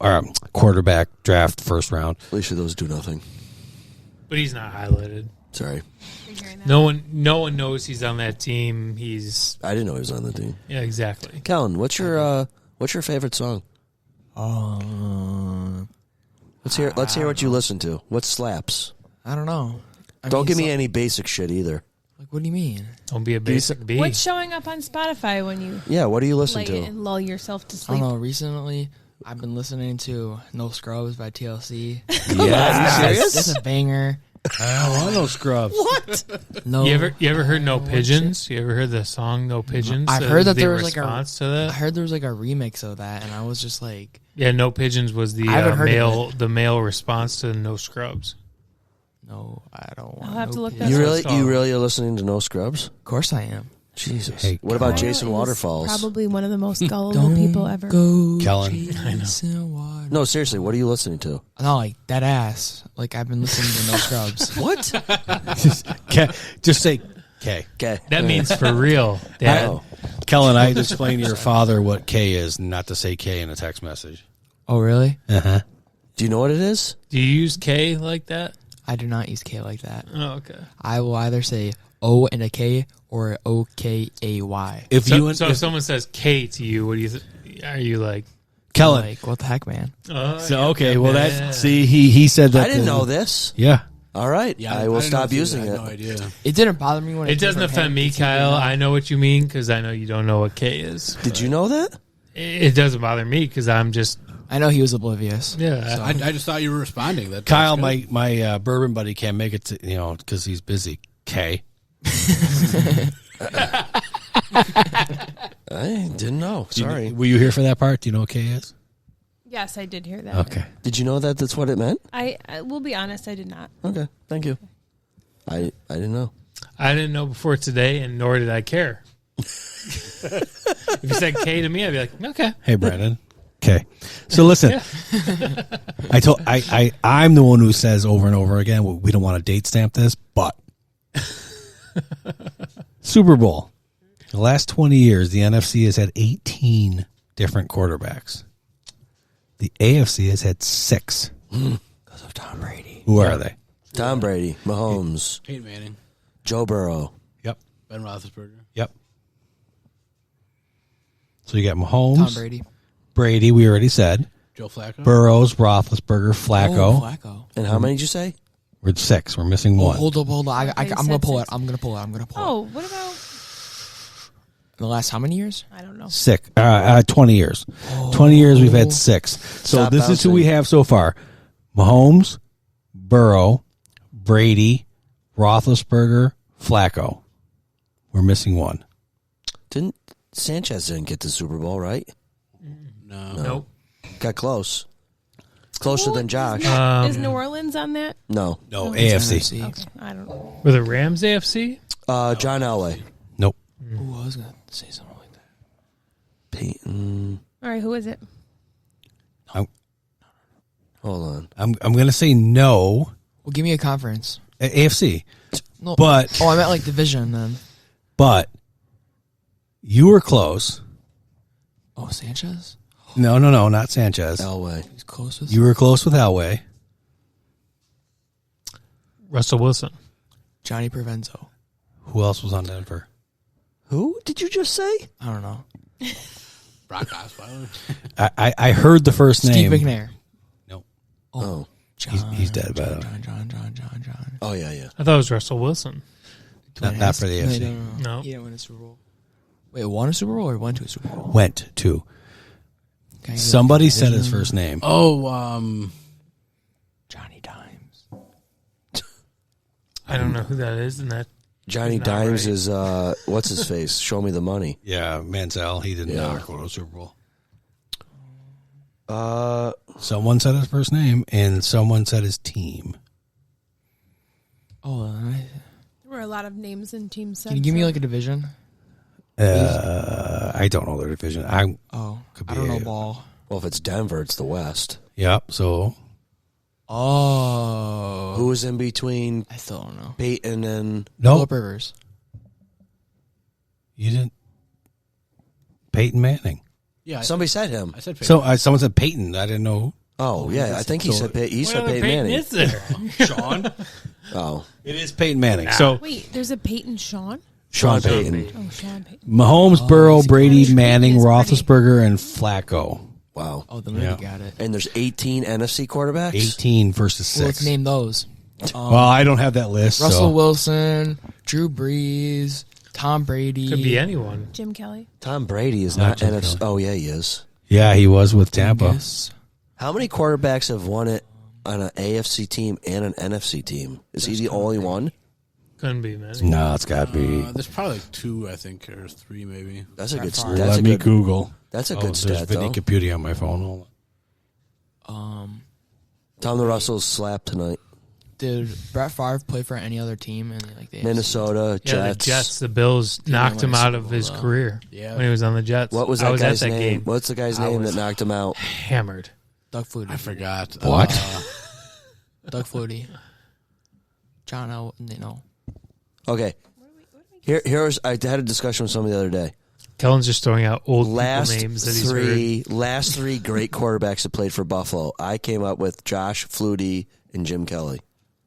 quarterback draft first round. Alicia, those do nothing. but he's not highlighted. Sorry. No one knows he's on that team. He's I didn't know he was on the team. yeah, exactly. Kellen, what's your favorite song? Let's hear what you listen to. What slaps? I don't know. Don't give me any basic shit either. Like, what do you mean? Don't be a basic bee. What's showing up on Spotify when you Yeah, what do you listen lay to? and lull yourself to I sleep? don't know. Recently, I've been listening to No Scrubs by TLC. Yes. That's a banger. I don't want no scrubs. No, You ever heard No Pigeons? You ever heard the song No Pigeons? I've heard that the there was like a response to I that. heard there was like a remix of that, and I was just like, Yeah, No Pigeons was the I haven't heard of male response to No Scrubs. no, I don't want. I'll have no to look pigeons. that You up. really, song. you really are listening to No Scrubs? Of course, I am. Jesus. Hey, What about Kyle Jason is Waterfalls? Probably one of the most gullible people ever. Go Kellen. chasing water. No, seriously, what are you listening to? No, like that ass. Like I've been listening to No Scrubs. What? Just say K. Okay. That means for real, Dad. Oh. Kellen, I explained to your father what K is, not to say K in a text message. Oh, really? Uh-huh. Do you know what it is? Do you use K like that? I do not use K like that. Oh, okay. I will either say O and a K or Okay. If So, you and so if someone says K to you, what do you? Are you like? Kellen, Like, what the heck, man? so okay, well that see he said that I didn't know this. Yeah, All right, Yeah, I will didn't stop know using I it. had no idea. It didn't bother me when It doesn't came from offend him. me, It's even Kyle. now. I know what you mean because I know you don't know what K is. Did you know that? It doesn't bother me because I'm just I know he was oblivious. yeah. I just thought you were responding. That's Kyle, good. my bourbon buddy can't make it to because he's busy. K. I didn't know. Sorry. Were you here for that part? Do you know what K is? Yes, I did hear that. Okay. Did you know that that's what it meant? I will be honest, I did not. Okay, thank you. I didn't know. I didn't know before today, and nor did I care. If you said K to me, I'd be like, okay. Hey, Brandon. Okay. So listen, I'm the one who says over and over again, we don't want to date stamp this, but Super Bowl. The last 20 years, the NFC has had 18 different quarterbacks. The AFC has had 6. Because of Tom Brady. Who are they? Tom Brady, Mahomes, Peyton Manning, Joe Burrow. Yep. Ben Roethlisberger. Yep. So you got Mahomes, Tom Brady. Brady, we already said. Joe Flacco. Burrows, Roethlisberger, Flacco. Oh, Flacco. And how many did you say? We're at 6. We're missing Oh, one. hold up. I'm Okay, going to pull it. six. I'm going to pull it. Oh, what about? In the last how many years? I don't know. 6. 20 years. 20 years we've had 6. So Stop this is who bouncing. we have so far. Mahomes, Burrow, Brady, Roethlisberger, Flacco. We're missing one. Didn't Sanchez didn't get the Super Bowl, right? No. Nope. Got close. Closer Who than Josh. Is New Orleans on that? No. No, It's AFC. NFC. Okay, I don't know. Were the Rams AFC? John Elway. Nope. Ooh, I was going to say something like that. Peyton. All right, who is it? Hold on. I'm going to say no. Well, give me a conference. AFC. No. But Oh, I meant like division then. but you were close. Oh, Sanchez? No, not Sanchez. Elway. He's close with You were close with Elway. Russell Wilson. Johnny Provenzo. Who else was on Denver? Who did you just say? I don't know. Brock Osweiler. I heard the first Steve name. McNair. No. Oh. John, He's dead, by the way. John. Oh, yeah. I thought it was Russell Wilson. Not for the AFC. No. He didn't win a Super Bowl. Wait, won a Super Bowl or went to a Super Bowl? Went to. Can I get Somebody a said his division? first name. Oh, Johnny Dimes. I don't know who that is, and that Johnny Not Dimes right. is, what's his face? Show me the money. Yeah, Mansell. He did Yeah. not go to a Super Bowl. Someone said his first name, and someone said his team. Oh, There were a lot of names and teams. can you give me like a division? I don't know their division. Oh, Could I be don't know a- ball. Well, if it's Denver, it's the West. Yep. So Oh, Who was in between I still don't know. Peyton and... no, Phillip Rivers. you didn't. Peyton Manning. yeah. Somebody said him. I said Peyton. So someone said Peyton. I didn't know. Oh, yeah, I think he said Peyton. He said Peyton Manning. is there? Sean. Oh, It is Peyton Manning. So Wait, there's a Peyton Sean? Sean Payton. Oh, Sean Payton. Mahomes, Burrow, he's Brady, pretty. Manning, He's pretty. Roethlisberger, and Flacco. Wow. Oh, the Yeah. movie got it. And there's 18 NFC quarterbacks? 18 versus Well, let's 6. name those. Well, I don't have that list. Russell so. Wilson, Drew Brees, Tom Brady. Could be anyone. Jim Kelly. Tom Brady is Not not Jim NFC. Kelly. Oh, yeah, he is. Yeah, he was with Tampa. Dingus. How many quarterbacks have won it on an AFC team and an NFC team? Is he the only one? Couldn't be many. No, it's got to be. There's probably like 2, I think, or 3 maybe. That's a good. far. That's Let a me good. Google. That's a Oh, good there's stat, Vinny though. Caputi on my phone. Hold on. Tom the Russell's slapped tonight. Did Brett Favre play for any other team? And like the Minnesota Yeah, Jets. the Jets. The Bills knocked win him a out Super of Bowl, his though. career Yeah. when he was on the Jets. What was I that was guy's at that name? game. What's the guy's I name was that knocked him out? Hammered. Doug Flutie. I forgot. What? Doug Flutie. John L. No. Okay. Here's. I had a discussion with somebody the other day. Kellen's just throwing out old Last people names that he's heard. last three great quarterbacks that played for Buffalo. I came up with Josh Flutie and Jim Kelly.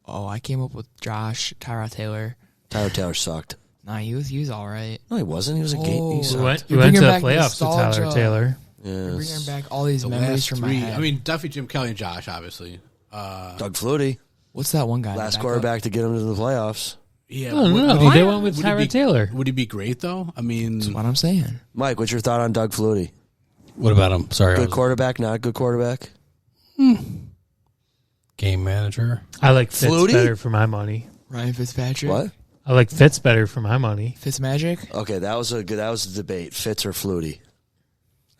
Oh, I came up with Josh, Tyrod Taylor. Tyler Taylor sucked. Nah, he was all right. No, he wasn't. He was a game. Oh. He We sucked. went You're to the bringing back playoffs with Tyler nostalgia. Taylor. You're bringing Yes. back all these The memories last from my three. head. I mean, Duffy, Jim Kelly, and Josh, obviously. Doug Flutie, what's that one guy? last Backup? quarterback to get him to the playoffs. Yeah, Oh, no, they went with Tyler Taylor. Would he be great though? I mean, That's what I'm saying. Mike, what's your thought on Doug Flutie? What about him? Sorry, I Good was quarterback, not good quarterback. game manager. I like Fitz Flutie? better for my money. Ryan Fitzpatrick. What? I like Fitz better for my money. Fitzmagic. Okay, that was a debate. Fitz or Flutie?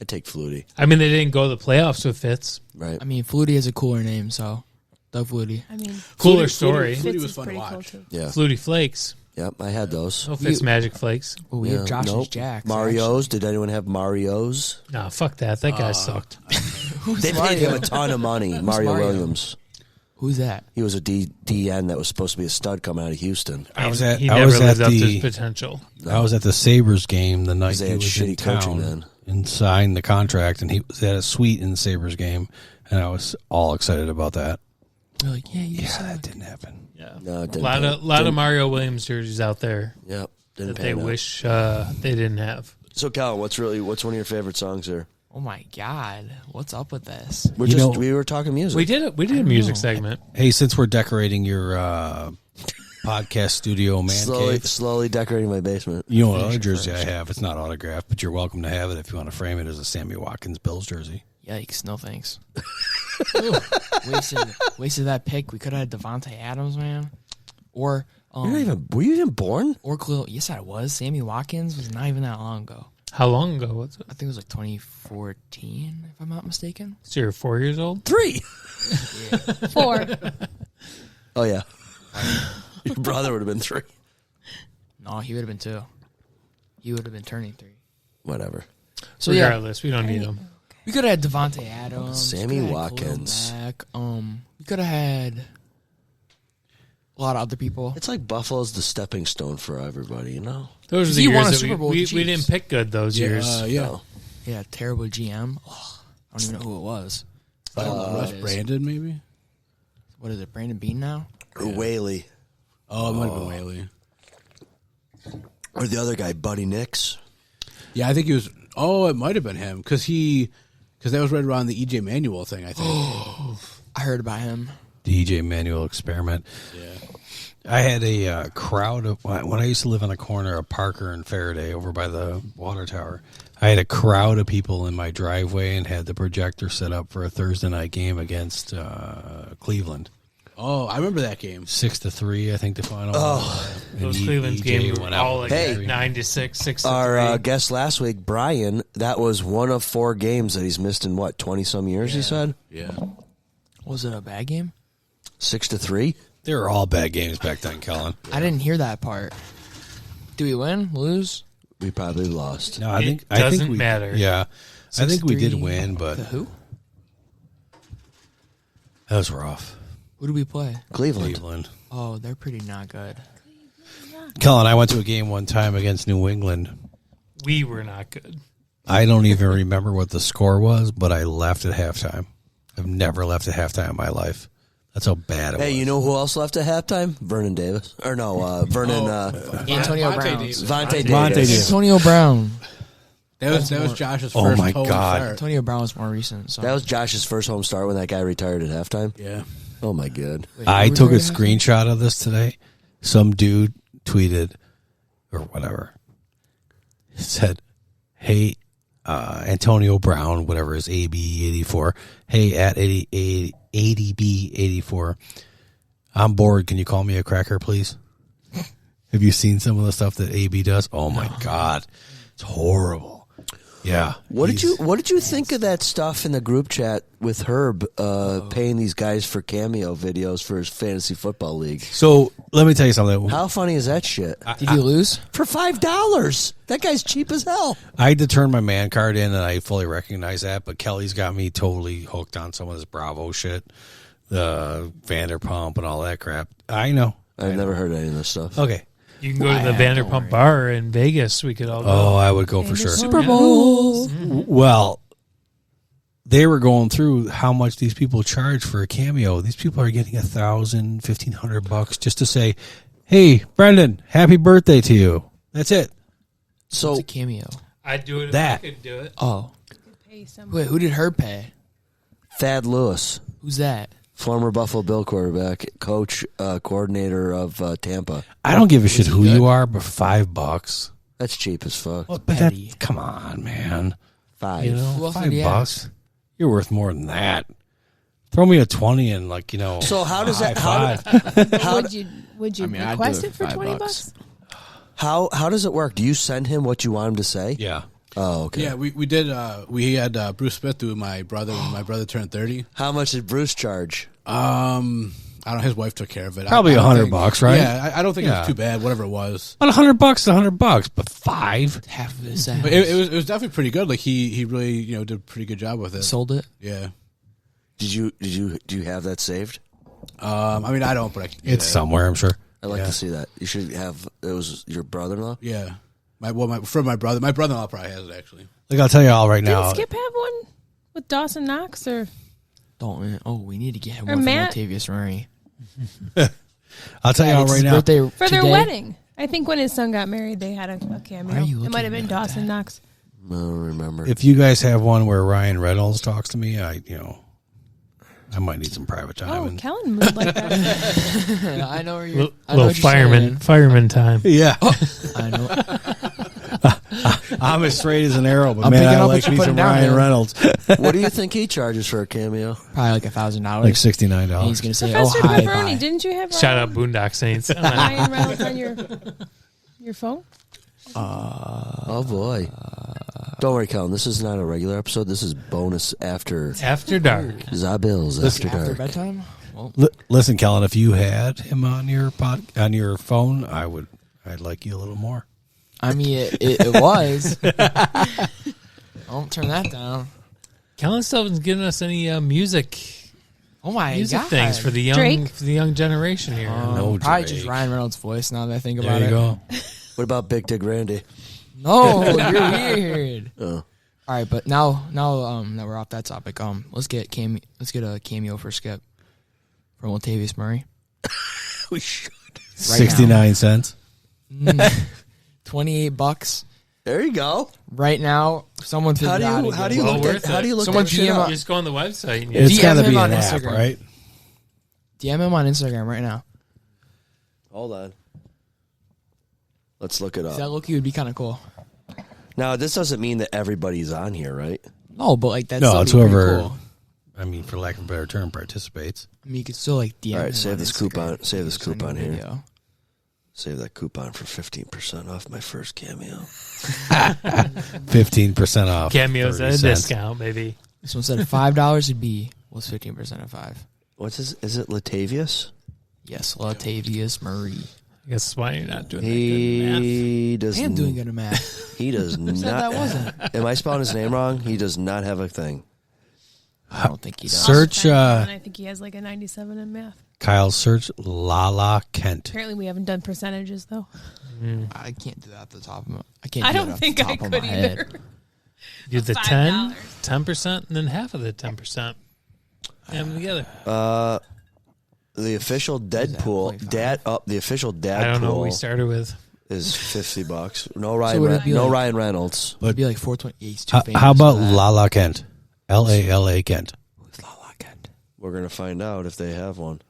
I take Flutie. I mean, they didn't go to the playoffs with Fitz. Right. I mean, Flutie has a cooler name, so Doug Flutie. I mean, Cooler Flutie- story. Flutie Fitz was is fun to pretty watch. cool too. Yeah. Flutie Flakes. Yep. I had those. No Fitz Magic Flakes. Well, we have Yeah, Josh's nope. Jacks. Mario's. Did anyone have Mario's? Nah, fuck that. That guy sucked. They paid him a ton of money. Mario Mario? Williams. Who's that? He was a DN that was supposed to be a stud coming out of Houston. I was He at never lived up to the his potential. I was at the Sabres game the night they he had was shitty in coaching town then. and signed the contract, and he was at a suite in the Sabres game, and I was all excited about that. They're like, yeah, you Yeah, said that didn't happen. Yeah. No, it A didn't. lot of Mario Williams jerseys out there Yep. Didn't that they pan out. wish they didn't have. So, Cal, what's one of your favorite songs there? Oh my God, what's up with this? We were talking music. We did a music segment. Hey, since we're decorating your podcast studio man cave, slowly decorating my basement. you know what other jersey I have? It's not autographed, but you're welcome to have it if you want to frame it as a Sammy Watkins Bills jersey. Yikes! No thanks. wasted that pick. We could have had Devontae Adams, man, or Were you even born? or Khalil. Yes, I was. Sammy Watkins was not even that long ago. How long ago was it? I think it was like 2014, if I'm not mistaken. So you're 4 years old? 3. 4. Oh yeah. Your brother would have been 3. No, he would have been 2. He would have been turning 3. Whatever. So yeah, Regardless, we don't need him. we could have had Devontae Adams, Sammy we could have had Watkins. Khalil Mack, we could have had a lot of other people. It's like Buffalo's the stepping stone for everybody, you know? Those are the He won years a that Super Bowl with we the didn't Chiefs. pick good those years. yeah. No. Yeah, terrible GM. Oh, I don't even know who it was. I don't know who Russ it is. Brandon, maybe. What is it, Brandon Bean now? Or Whaley. Oh, it might have been Whaley. Or the other guy, Buddy Nix. Yeah, I think he was. Oh, it might have been him because that was right around the EJ Manuel thing. I think. I heard about him. DJ Manual experiment. Yeah. I had a crowd of when I used to live on the corner of Parker and Faraday over by the water tower. I had a crowd of people in my driveway and had the projector set up for a Thursday night game against Cleveland. Oh, I remember that game. 6-3, I think the final. And Those Cleveland EJ games went were out all with like Hey. 9-6, 6-3. Our guest last week, Brian, that was one of 4 games that he's missed in, 20-some years, he said? Yeah. Was it a bad game? 6-3? They were all bad games back then, Kellen. I didn't hear that part. Do we win? Lose? We probably lost. No, I It think doesn't we, matter. Yeah, I think we did 6-3. win, but The who? that was rough. Who do we play? Cleveland. Cleveland. Oh, they're pretty not good. Kellen, I went to a game one time against New England. We were not good. I don't even remember what the score was, but I left at halftime. I've never left at halftime in my life. That's how bad it was. Hey, you know who else left at halftime? Vernon Davis. Or no, Vernon... Antonio Vontae Brown. Davis. Vontae Vontae Davis. Davis. Antonio Brown. That was Josh's Oh first my home God. start. Antonio Brown was more recent. So. That was Josh's first home start when that guy retired at halftime. Yeah. Oh, my God. Wait, I who was took a there? screenshot of this today. Some dude tweeted, or whatever, it said, hey, Antonio Brown, whatever is AB84, hey, at 80B84, I'm bored. Can you call me a cracker, please? Have you seen some of the stuff that AB does? Oh, my God. It's horrible. Yeah. What did you think of that stuff in the group chat with Herb paying these guys for cameo videos for his fantasy football league? So let me tell you something. How funny is that shit? Did you lose? For $5. That guy's cheap as hell. I had to turn my man card in, and I fully recognize that. But Kelly's got me totally hooked on some of this Bravo shit, the Vanderpump and all that crap. I know. I've never heard any of this stuff. Okay. You can go to the Vanderpump Bar in Vegas. We could all go. Oh, I would go for sure. Super Bowl. Well, they were going through how much these people charge for a cameo. These people are getting $1,000, $1,500 just to say, "Hey, Brendan, happy birthday to you." That's it. So What's a cameo? I'd do it if That. I could do it. Oh, Pay some. wait, who did her pay? Thad Lewis, Who's that? former Buffalo Bill quarterback, coach, coordinator of Tampa. I don't give a shit he who good? you are, but $5. That's cheap as fuck. Well, but Petty. come on, man. 5. You know, Who else did he $5. You're worth more than that. Throw me a 20 and So how does that? high How Would you I mean, I'd request do it it for for $20? $5. how does it work? Do you send him what you want him to say? Yeah. Oh, okay. Yeah, we did. We had Bruce Smith do my brother when my brother turned 30. How much did Bruce charge? I don't know. His wife took care of it. Probably I don't think- $100, right? Yeah, I don't think it Yeah. was too bad. Whatever it was, About $100 is $100, but $5. Half of his but it was definitely pretty good. Like he really did a pretty good job with it. sold it. Do Yeah. you have that saved? I mean, I don't, but I can get It's it. somewhere, I'm sure. I'd like to see that. You should have. It was your brother-in-law. Yeah. From my brother. My brother-in-law probably has it actually. Like, I'll tell you all right now. Didn't Skip have one with Dawson Knox or Don't. Oh, we need to get him Or one from Matt. Latavius Murray. I'll tell you all It's right his now. birthday for their today. wedding? I think when his son got married, they had a cameo. Why are you It might have been looking at Dawson Knox. I don't remember. If you guys have one where Ryan Reynolds talks to me, I might need some private time. Oh, and- Kellen moved like that. I know where you're. Little, I know little what you're saying. fireman time. yeah. I know. I'm as straight as an arrow, but I'm man, picking I up like what you me put some down Ryan there. Reynolds. What do you think he charges for a cameo? Probably like $1,000. Like $69. And he's gonna say, Professor "Oh hi, Pepperoni, bye." didn't you have Shout out Boondock Saints. Ryan Reynolds on your phone? Oh boy! Don't worry, Colin. This is not a regular episode. This is bonus after After dark. Zabil's after After dark. bedtime. Well, Listen, Kellen, if you had him on your phone, I'd like you a little more. I mean, it was. Don't turn that down. Kellen still hasn't given us any music Oh my music god! things for the young generation here. No probably Drake. just Ryan Reynolds' voice. Now that I think There about you it. go. What about Big Dick Randy? No, you're weird. Oh. All right, but now that we're off that topic, let's get a cameo for Skip from Latavius Murray. We should. 69 cents. $28 There you go. right now. Someone figured How do you out how do you Well look worth at how it. do you look Someone that shit DM up? You just go on the website. And It's DM got to him be on an app, Instagram. right? DM him on Instagram right now. Hold on. Let's look it That up. look would be kind of cool. Now, this doesn't mean that everybody's on here, right? No, but like that's No, still it's be pretty whoever, Cool. I mean, for lack of a better term, participates. I mean, you could still like DM. All right, him save on this Instagram. coupon- save this Send him coupon a here. video. Save that coupon for 15% off my first cameo. 15% off. Cameos at a 30 cents. discount, baby. So instead of $5, it'd be 15% of 5. What's his? Is it Latavius? Yes, Latavius Murray. I guess that's why you're not doing that good He does. I am doing good at math. He does not. said that wasn't? Am I spelling his name wrong? He does not have a thing. I don't think he does. Search, And I think he has like a 97 in math. Kyle, search Lala Kent. Apparently, we haven't done percentages though. I can't do that off the top of my. I can't. I do don't that off think the I top of could my either. head. Do the $5. 10%, and then half of the 10%. Add them together. The official Deadpool 0.5? the official Deadpool I don't know what we started with. is $50. No would it be like- Ryan Reynolds. It'd be like 420. Yeah, he's too famous How about for that. Lala Kent? Lala Kent. Who's Lala Kent? We're gonna find out if they have one.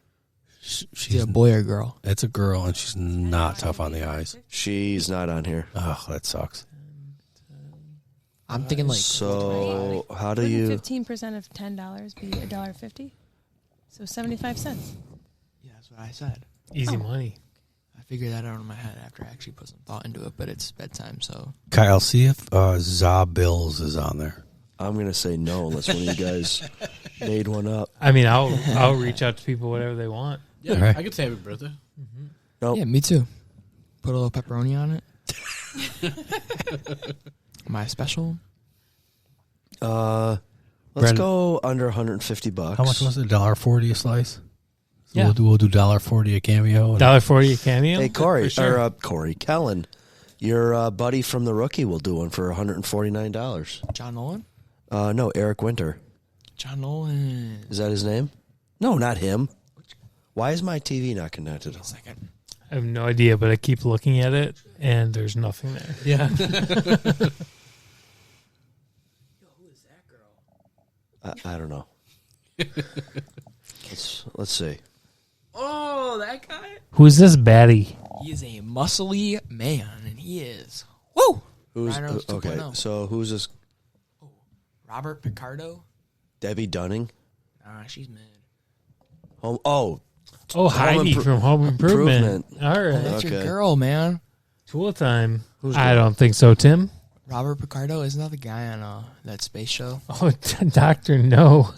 Is She's he a boy or girl? It's a girl, and she's not tough on the eyes. She's not on here. Oh, that sucks. I'm thinking like. So how do Wouldn't you? 15% of $10 be $1.50? So 75 cents. Yeah, that's what I said. Easy money. I figured that out in my head after I actually put some thought into it, but it's bedtime, so. Kyle, see if Zabills is on there. I'm gonna say no unless one of you guys made one up. I mean, I'll reach out to people whatever they want. Yeah, All right. I could say happy birthday. Nope. Yeah, me too. Put a little pepperoni on it. Am I special? Let's Brandon. go under $150. How much was it? $1.40 a slice? So Yeah. we'll do $1.40 a cameo. and- $1.40 a cameo. Hey Corey, For sure. or Corey Kellen, your buddy from The Rookie will do one for $149. John Nolan? No, Eric Winter. John Nolan. Is that his name? No, not him. Why is my TV not connected? Second. I have no idea, but I keep looking at it, and there's nothing there. Yeah. I don't know. Let's see. Oh, that guy? Who's this baddie? He is a muscly man, and he is. Woo! Who's Rhinos okay? 2.0. So who's this? Robert Picardo? Debbie Dunning. Nah, she's mid. Oh, Heidi from Home Improvement. All right. That's your Okay. girl, man. Tool time. Who's I that? don't think so, Tim. Robert Picardo, isn't that the guy on that space show? Oh, Dr. No.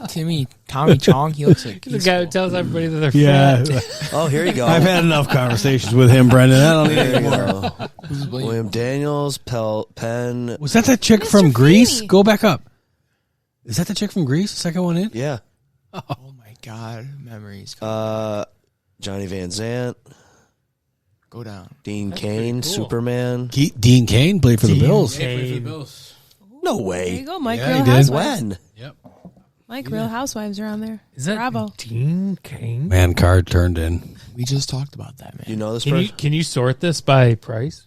Tommy Chong, he looks like The he's guy who cool. tells everybody that they're Yeah. fat. Oh, here you go. I've had enough conversations with him, Brendan. I don't need There any you more. go. William Daniels, Penn. Was that chick Mr. from Greece? Feeney. Go back up. Is that the chick from Greece? The second one in? Yeah. Oh my God, memories. Johnny Van Zant, Go down. Dean That's Cain, pretty cool. Superman. Dean Cain played for the Dean Bills. Cain. Played for the Bills. No There you way. go, Mike. Yeah, Real he did. Housewives. When? Yep. Mike, Real Housewives are on there. Is that Bravo. Dean Cain? Man card turned in. We just talked about that, man. You know this Can you, person? can you sort this by price?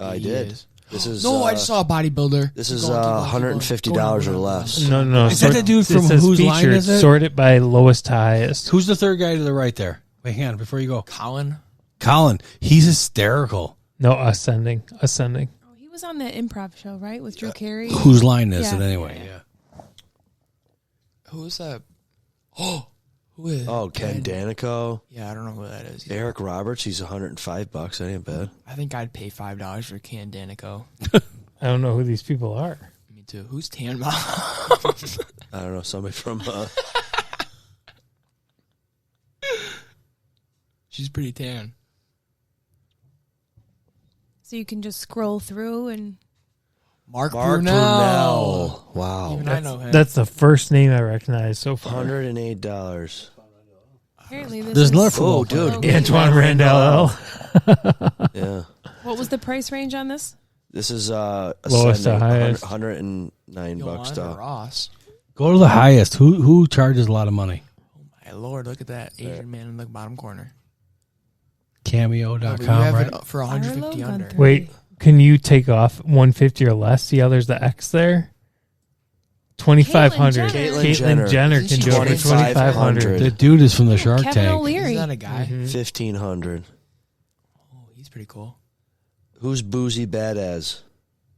I He did. is. This is No, I just saw a bodybuilder. This Keep is going, keep going, keep going. $150 Go or down. less. No. Is that the dude from it says Whose Line featured, Is It? Sort it by lowest to highest. Who's the third guy to the right there? Wait, hang on before you go. Colin. Colin. He's hysterical. No, ascending. Oh, he was on the improv show, right, with Drew Carey? Whose line is Yeah. it anyway? Yeah. Who's that? Oh, who is? Oh, Ken Danico. Yeah, I don't know who that is. Eric Roberts, he's $105. That ain't bad. I think I'd pay $5 for Can Danico. I don't know who these people are. Me too. Who's Tan Mom? I don't know, somebody from She's pretty tan. So you can just scroll through and Mark Brunell. Brunell. Wow. Even I know him. That's the first name I recognize so far. $108. apparently this There's is another football Oh, dude. Okay. Antoine Randall. Yeah. What was the price range on this? This is Lowest to highest. $109 Yolanda though. Ross. Go to the highest. Who charges a lot of money? My Lord, look at that Asian man in the bottom corner. Cameo.com, No, but you have right? it for 150 Arlo under. Gunther. Wait, can you take off 150 or less? See how there's the X there? 2,500. Caitlyn Jenner. Caitlyn Jenner Isn't can she do it for 2,500. The dude is from the Shark Kevin Tank. O'Leary. Is that a guy? Mhm. 1,500. Oh, he's pretty cool. Who's Boozy Badass?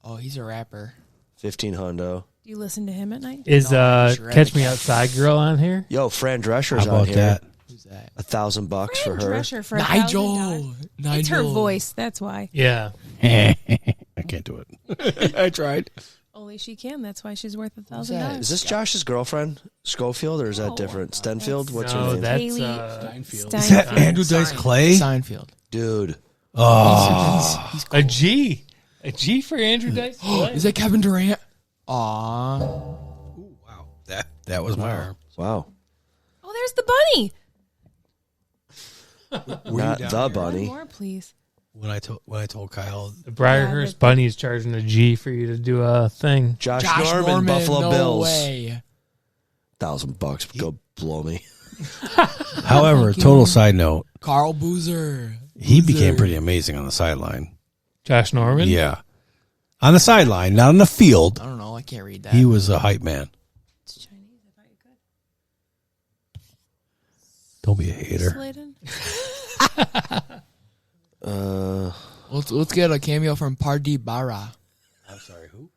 Oh, he's a rapper. 1,500. Do you listen to him at night? Is No, Shrek. Catch Me Outside girl on here? Yo, Fran How Drescher's on about here. that? Who's that? $1,000 for her. Drescher for Nigel. $1,000. Nigel. It's her voice. That's why. Yeah. I can't do it. I tried. Only she can. That's why she's worth that? $1,000. Is this Josh's girlfriend, Schofield, or is that No. different? No, Stenfield? What's No, her name? that's Haley Steinfeld. Is that Steinfeld. Andrew Dice Clay? Seinfeld. Dude. Oh, He's cool. a G. A G for Andrew Dice Clay. Is that Kevin Durant? Aw. wow. That was my arm. Wow. Oh, there's the bunny. Not the One bunny. more, please. When I told Kyle, The Briarhurst Bunny is charging a G for you to do a thing. Josh, Josh Norman, Buffalo no Bills. way. $1,000. Go blow me. however, total side note, Carl Boozer. he Boozer. became pretty amazing on the sideline. Josh Norman? Yeah. On the sideline, not on the field. I don't know. I can't read that. He was a hype man. It's Chinese. I thought you could. Don't be a hater. Sladen? Let's get a cameo from Pardi Barra. I'm sorry, who?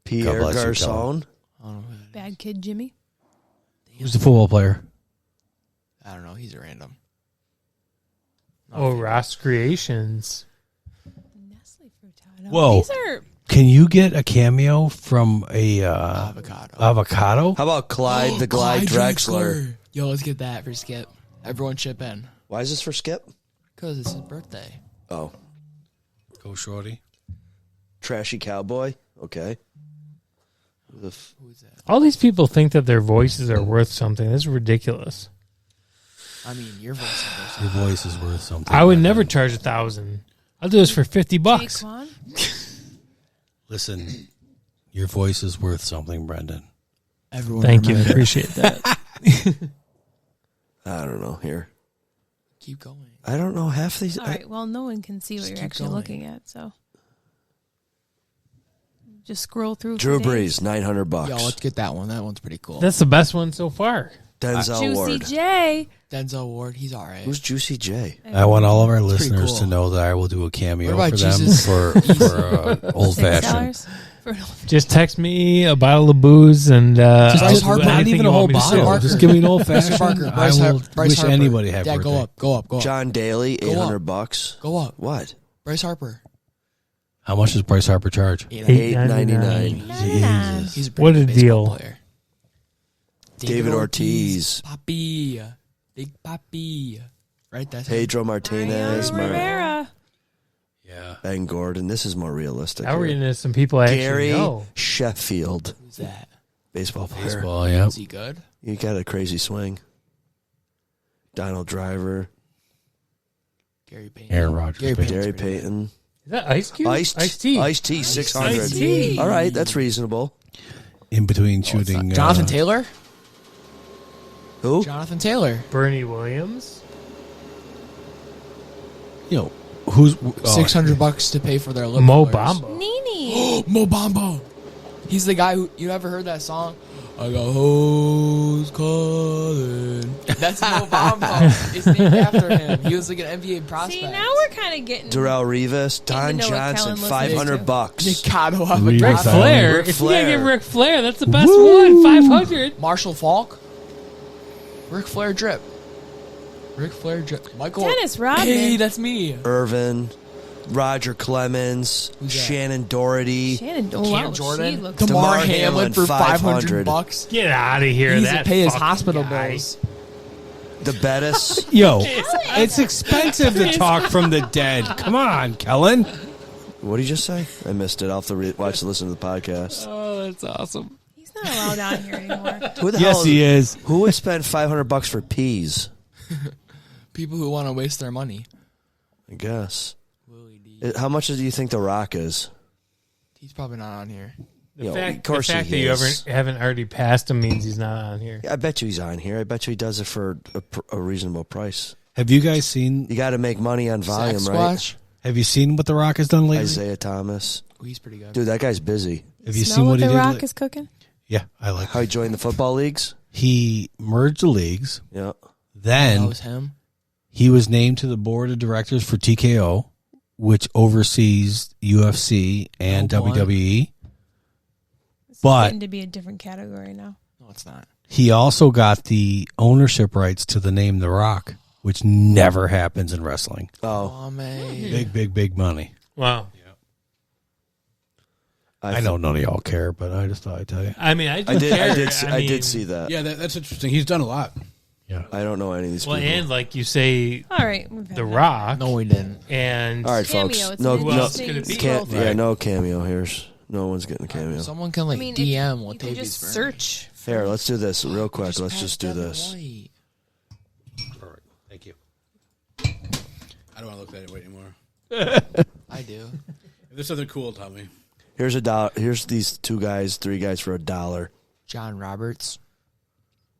Pierre bless you, Garcon. I don't know. Who that is. Bad kid Jimmy? Who's the football player? I don't know. He's a random. Oh, Ross Creations. Nestle Frutado. Whoa. These are Can you get a cameo from a Avocado. avocado? How about Clyde the Glide Drexler? Yo, let's get that for Skip. Everyone chip in. Why is this for Skip? Because it's his birthday. Oh. Go shorty. Trashy Cowboy? Okay. Who the Who's that? All these people think that their voices are worth something. This is ridiculous. I mean, your voice is worse. Your voice is worth something. I would never charge $1,000. I'll do this for $50. Jaquan? Listen, your voice is worth something, Brendan. Everyone Thank you. I remember. appreciate that. I don't know. Here. Keep going. I don't know half these. All right. Well, no one can see what Just you're keep actually going. looking at, so just scroll through. Drew for days. Brees, $900. Yo, let's get that one. That one's pretty cool. That's the best one so far. Denzel Juicy Ward. J. Denzel Ward. He's all right. Who's Juicy J? I want all of our pretty listeners cool. to know that I will do a cameo What for about them Jesus? for old fashioned. $6 for an old Just text me a bottle of booze and Just I'll Bryce do Harper. anything Not even you a whole want me to bottle. do. Just give me an old fashioned. Mr. Parker, I will Bryce wish Harper. anybody happy Dad, birthday. go up. John Daly, Go up. $800. Go up. What? Bryce Harper. How much does Bryce Harper charge? $8.99. Jesus. He's a pretty What good a baseball deal. player. David Ortiz. Papi. Big Papi. Right? That's Pedro Martinez. Rivera. Yeah. Ben Gordon. This is more realistic. Now we're here. into some people I actually Gary know. Sheffield. Who's that? Baseball player. Baseball, yeah. Is he good? You got a crazy swing. Donald Driver. Gary Payton. Aaron Rodgers. Gary Payton's Gary pretty good. Payton. Is that Ice Cube? Ice T. Ice-T, 600. Ice-T. All right, that's reasonable. In between shooting. Jonathan Taylor? Who? Jonathan Taylor. Bernie Williams. You know, who's $600 to pay for their lip Mo fillers. Bamba. Nene. Mo Bamba. He's the guy who you ever heard that song? I got hoes calling. That's Mo Bamba. It's named after him. He was like an NBA prospect. See, now we're kind of getting. Darrell Rivas, Don know what Johnson, Kellen listens to. $500. Ricardo have a Rick Ric prospect. Flair. Ric If you gotta Flair. give Ric Flair, that's the best one. 500. Marshall Falk. Ric Flair drip. Ric Flair drip. Michael. Dennis Rodman. Hey, that's me. Irvin, Roger Clemens, Who's that? Shannon Doherty, Shannon, oh, Cam wow, Jordan. She looks Damar DeMar Hamlin Hamlin, for $500. $500. Get out of here. He needs That to pay his fucking hospital guy. bills. the Bettis. Yo, it's expensive to talk from the dead. Come on, Kellen. What did you just say? I missed it. I'll have to listen to the podcast. Oh, that's awesome. He's not allowed on here anymore. Who the Yes, hell he is. Who would spend $500 for peas? People who want to waste their money. I guess. Willie D. How much do you think The Rock is? He's probably not on here. The Yo, fact, of course the fact he that you is. haven't already passed him means he's not on here. Yeah, I bet you he's on here. I bet you he does it for a reasonable price. Have you guys seen? You got to make money on volume, Sasquatch. Have you seen what The Rock has done right? lately? Isaiah Thomas. Oh, he's pretty good. Dude, that guy's busy. Have you Smell seen what what he the did? Rock is cooking? Yeah, I like. How he joined the football leagues? He merged the leagues. Yeah. Then That was him. he was named to the board of directors for TKO, which oversees UFC and Oh, boy. WWE. It's But- getting to be a different category now. No, it's not. He also got the ownership rights to the name The Rock, which never happens in wrestling. Oh, Oh, man. Big, big, big money. Wow. I know none of y'all care, but I just thought I'd tell you. I mean, I I did. care. I mean, did see that. Yeah, that's interesting. He's done a lot. Yeah. I don't know any of these Well, people. and like you say, All right. We've had The enough. Rock, No, we didn't. and All right, Cameo, folks. it's No, an Who no, else could it be? scroll can't. through. Yeah, no cameo. No one's getting a cameo. Someone can like I mean, DM if what you can they just search. Here, let's do this real quick. Let's just do this. All right. Thank you. I don't want to look at it anymore. I do. If there's something cool, tell me. Here's $1. Here's these 2 guys, 3 guys for $1. John Roberts.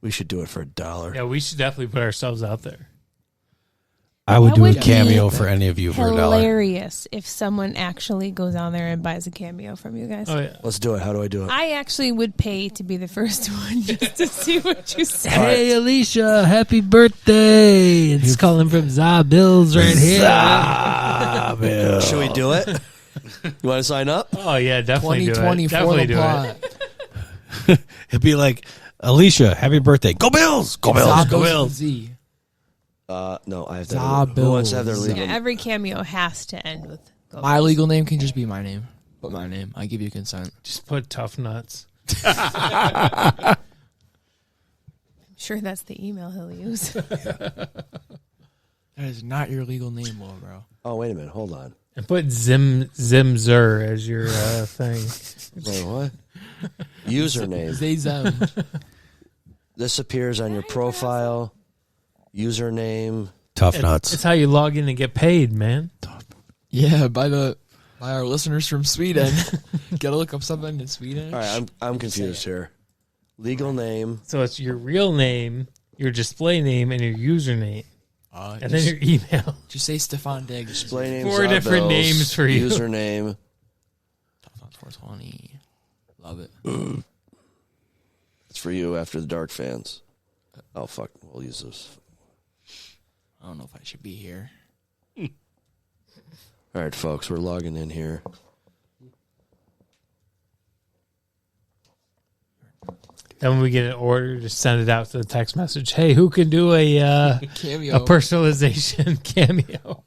We should do it for $1. yeah, we should definitely put ourselves out there. I would That do a would be cameo for any of you for $1. Hilarious if someone actually goes on there and buys a cameo from you guys. Oh yeah. Let's do it. How do I do it? I actually would pay to be the first one just to see what you say. Hey Alicia, happy birthday! It's calling from Bills right here. Should we do it? You want to sign up? Oh yeah, definitely do 2020 it. for Definitely the do plot. it. It'd be like, Alicia, happy birthday. Go Bills! Go Bills! Zob Go goes Bills! to Z. No, I have to. Zabills. Who wants to have their Yeah, legal? every cameo has to end with go. My legal name can just be my name. Put my name. I give you consent. Just put tough nuts. I'm sure that's the email he'll use. That is not your legal name, Will, bro. Oh, wait a minute. Hold on. And put Zimzer as your thing. Wait, what? Username. Zayzem. This appears on your profile. Username. Tough nuts. It's how you log in and get paid, man. Yeah, by our listeners from Sweden. Gotta look up something in Sweden. All right, I'm confused here. Legal name. So it's your real name, your display name, and your username. And then your email. Just say Stefan Diggs. Display names. 4 different names for you. Username. 420. Love it. It's for you after the Dark fans. Oh, fuck. We'll use this. I don't know if I should be here. All right, folks. We're logging in here. Then when we get an order, just send it out to the text message. Hey, who can do a Cameo. personalization cameo?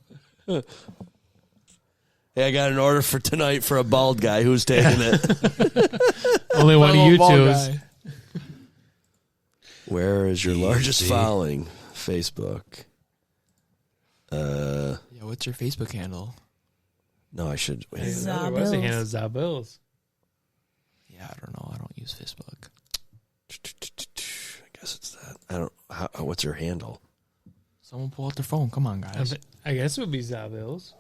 Hey, I got an order for tonight for a bald guy. Who's taking it? Only one of you two's. Where is your largest following? Facebook. Yeah, what's your Facebook handle? No, I should. Wait. There was a handle, Zabills. Yeah, I don't know. I don't use Facebook. I guess it's that. I don't. What's your handle? Someone pull out their phone. Come on, guys. I guess it would be Zabills.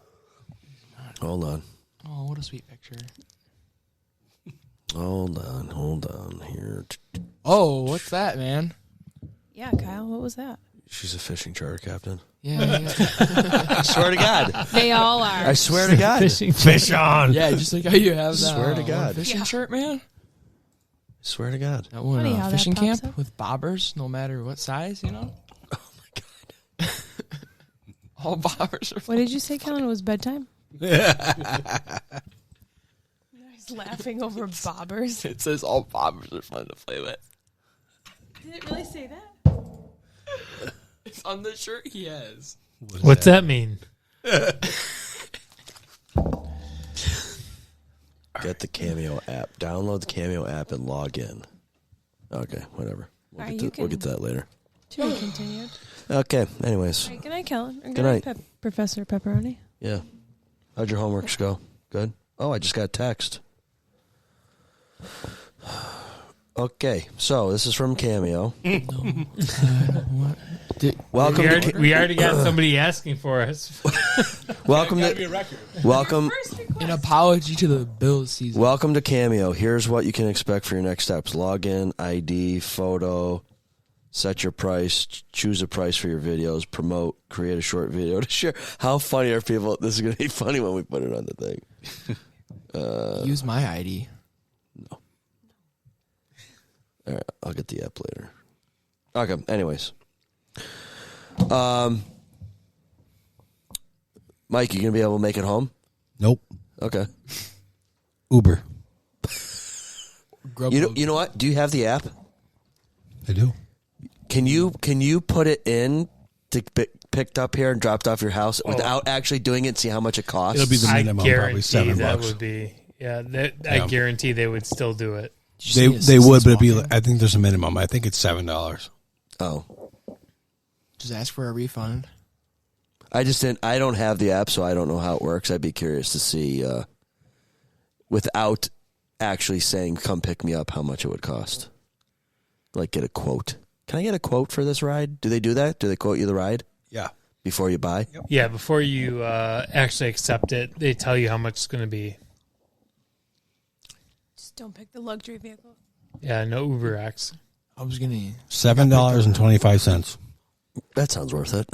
Hold on. Oh, what a sweet picture. Hold on. Here. Oh, what's that, man? Yeah, Kyle, what was that? She's a fishing charter captain. Yeah. I swear to God. They all are. I swear to God. Fish on. Yeah, just like how you have that. Swear to God. Fishing shirt, man. I swear to God. That one Funny how that fishing pops camp up. with bobbers, no matter what size, you know? Oh my God. All bobbers are What did you say, Kellen? It was bedtime? He's laughing over bobbers. It says all bobbers are fun to play with. Did it really say that? It's on the shirt he has. What's that mean? Get the Cameo app. Download the Cameo app and log in. Okay, whatever. We'll get to that later. To be continued. Okay, anyways. All right, good night, Kellen. Or Good night. Professor Pepperoni. Yeah. How'd your homeworks go? Good? Oh, I just got a text. Okay, so this is from Cameo. Welcome We already got somebody asking for us. Welcome An apology to the Bills season. Welcome to Cameo. Here's what you can expect for your next steps. Log in, ID, photo, set your price, choose a price for your videos, promote, create a short video to share. How funny are people? This is going to be funny when we put it on the thing. Use my ID. No. All right, I'll get the app later. Okay, anyways. Mike, you going to be able to make it home? Nope. Okay. Uber. You know what? Do you have the app? I do. Can you put it in to be picked up here and dropped off your house without actually doing it and see how much it costs? It'll be the minimum, probably $7. That would be, I guarantee they would still do it. They would, but it'd be. I think there's a minimum. I think it's $7. Oh. Just ask for a refund. I don't have the app, so I don't know how it works. I'd be curious to see, without actually saying, come pick me up, how much it would cost. Like, get a quote. Can I get a quote for this ride? Do they do that? Do they quote you the ride? Yeah. Before you buy? Yep. Yeah, before you actually accept it, they tell you how much it's going to be. Just don't pick the luxury vehicle. Yeah, no Uber X. I was going to... $7.25. That sounds worth it.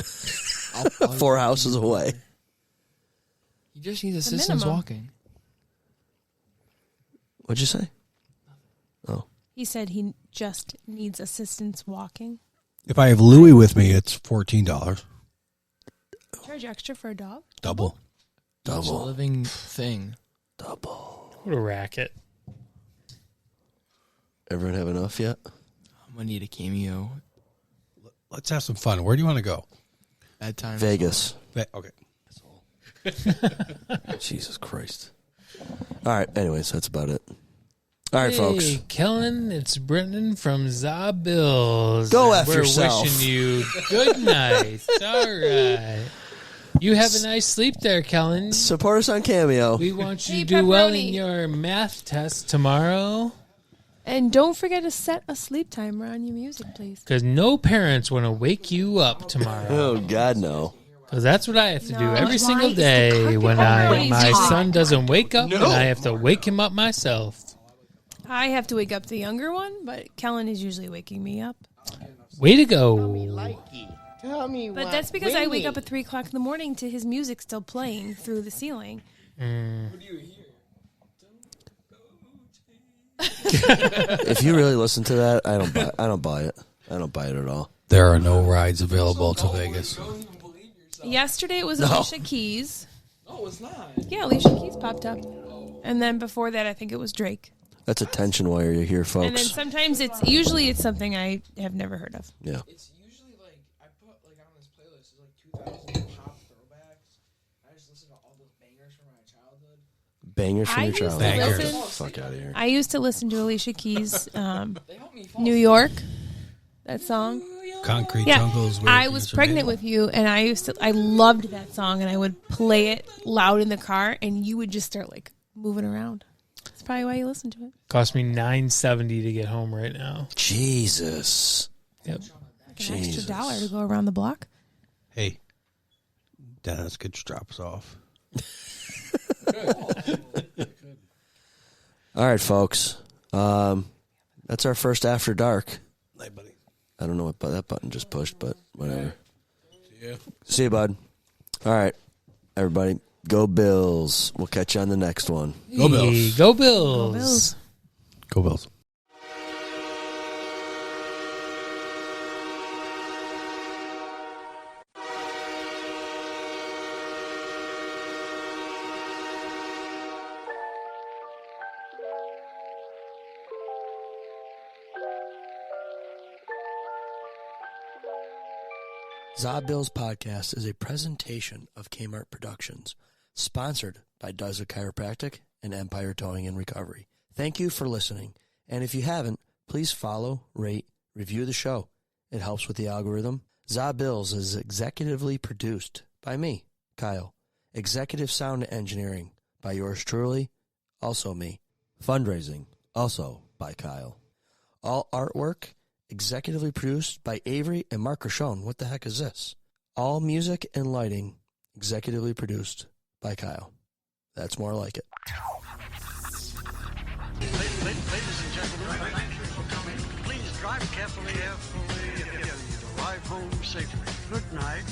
4 houses away. He just needs assistance minimum. walking. What'd you say? Oh. He said he just needs assistance walking. If I have Louie with me, it's $14. Charge extra for a dog? Double. It's a living thing. Double. What a racket. Everyone have enough yet? I'm going to need a cameo. Let's have some fun. Where do you want to go? Bedtime. Vegas. Okay. Jesus Christ. All right. Anyways, that's about it. All right, hey, folks. Kellen, it's Brendan from Zabills. Go and F we're yourself. wishing you good night. All right. You have a nice sleep there, Kellen. Support us on Cameo. We want you Hey, to do well pepperoni. in your math test tomorrow. And don't forget to set a sleep timer on your music, please. Because no parents want to wake you up tomorrow. Oh, God, no. Because that's what I have to do No, every why single is the day carpet when always my hot? son doesn't wake up and I have to wake him up myself. I have to wake up the younger one, but Kellen is usually waking me up. Way to go. Tell me But why. that's because I wake Winnie. up at 3 o'clock in the morning to his music still playing through the ceiling. What do you hear? If you really listen to that, I don't buy it. I don't buy it at all. There are no rides available to Vegas. Don't even believe yourself. Yesterday it was Alicia Keys. No, it's not. Yeah, Alicia Keys popped up. And then before that, I think it was Drake. That's a tension wire you hear, folks. And then sometimes it's something I have never heard of. Yeah. It's usually like I put like on this playlist. It's like 2000 pop throwbacks. I just listen to all those bangers from my childhood. Bangers from I your used to childhood. Bangers. listen. Fuck out of here. I used to listen to Alicia Keys, They help me fall New asleep. York. That song. Concrete Yeah, jungles. Where I was pregnant with you, and I loved that song, and I would play it loud in the car, and you would just start like moving around. That's probably why you listen to it. Cost me $9.70 to get home right now. Jesus. Yep. Like an Jesus. extra $1 to go around the block. Hey, Dennis, could you drop us off? All right, folks. That's our first After Dark. Hey, buddy. I don't know what that button just pushed, but whatever. See ya. See you, bud. All right, everybody. Go Bills. We'll catch you on the next one. Go Bills. Hey, go Bills. Go Bills. Go Bills. Zob Bills Podcast is a presentation of Kmart Productions, sponsored by Dozer Chiropractic and Empire Towing and Recovery. Thank you for listening, and if you haven't, please follow, rate, review the show. It helps with the algorithm. Zob Bills is executively produced by me, Kyle. Executive sound engineering by yours truly, also me. Fundraising, also by Kyle. All artwork executively produced by Avery and Mark Rochon. What the heck is this? All music and lighting executively produced by Kyle. That's more like it. Ladies and gentlemen, thank you for coming. Please drive carefully, arrive home safely. Good night.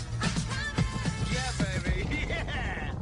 Yeah, baby. Yeah.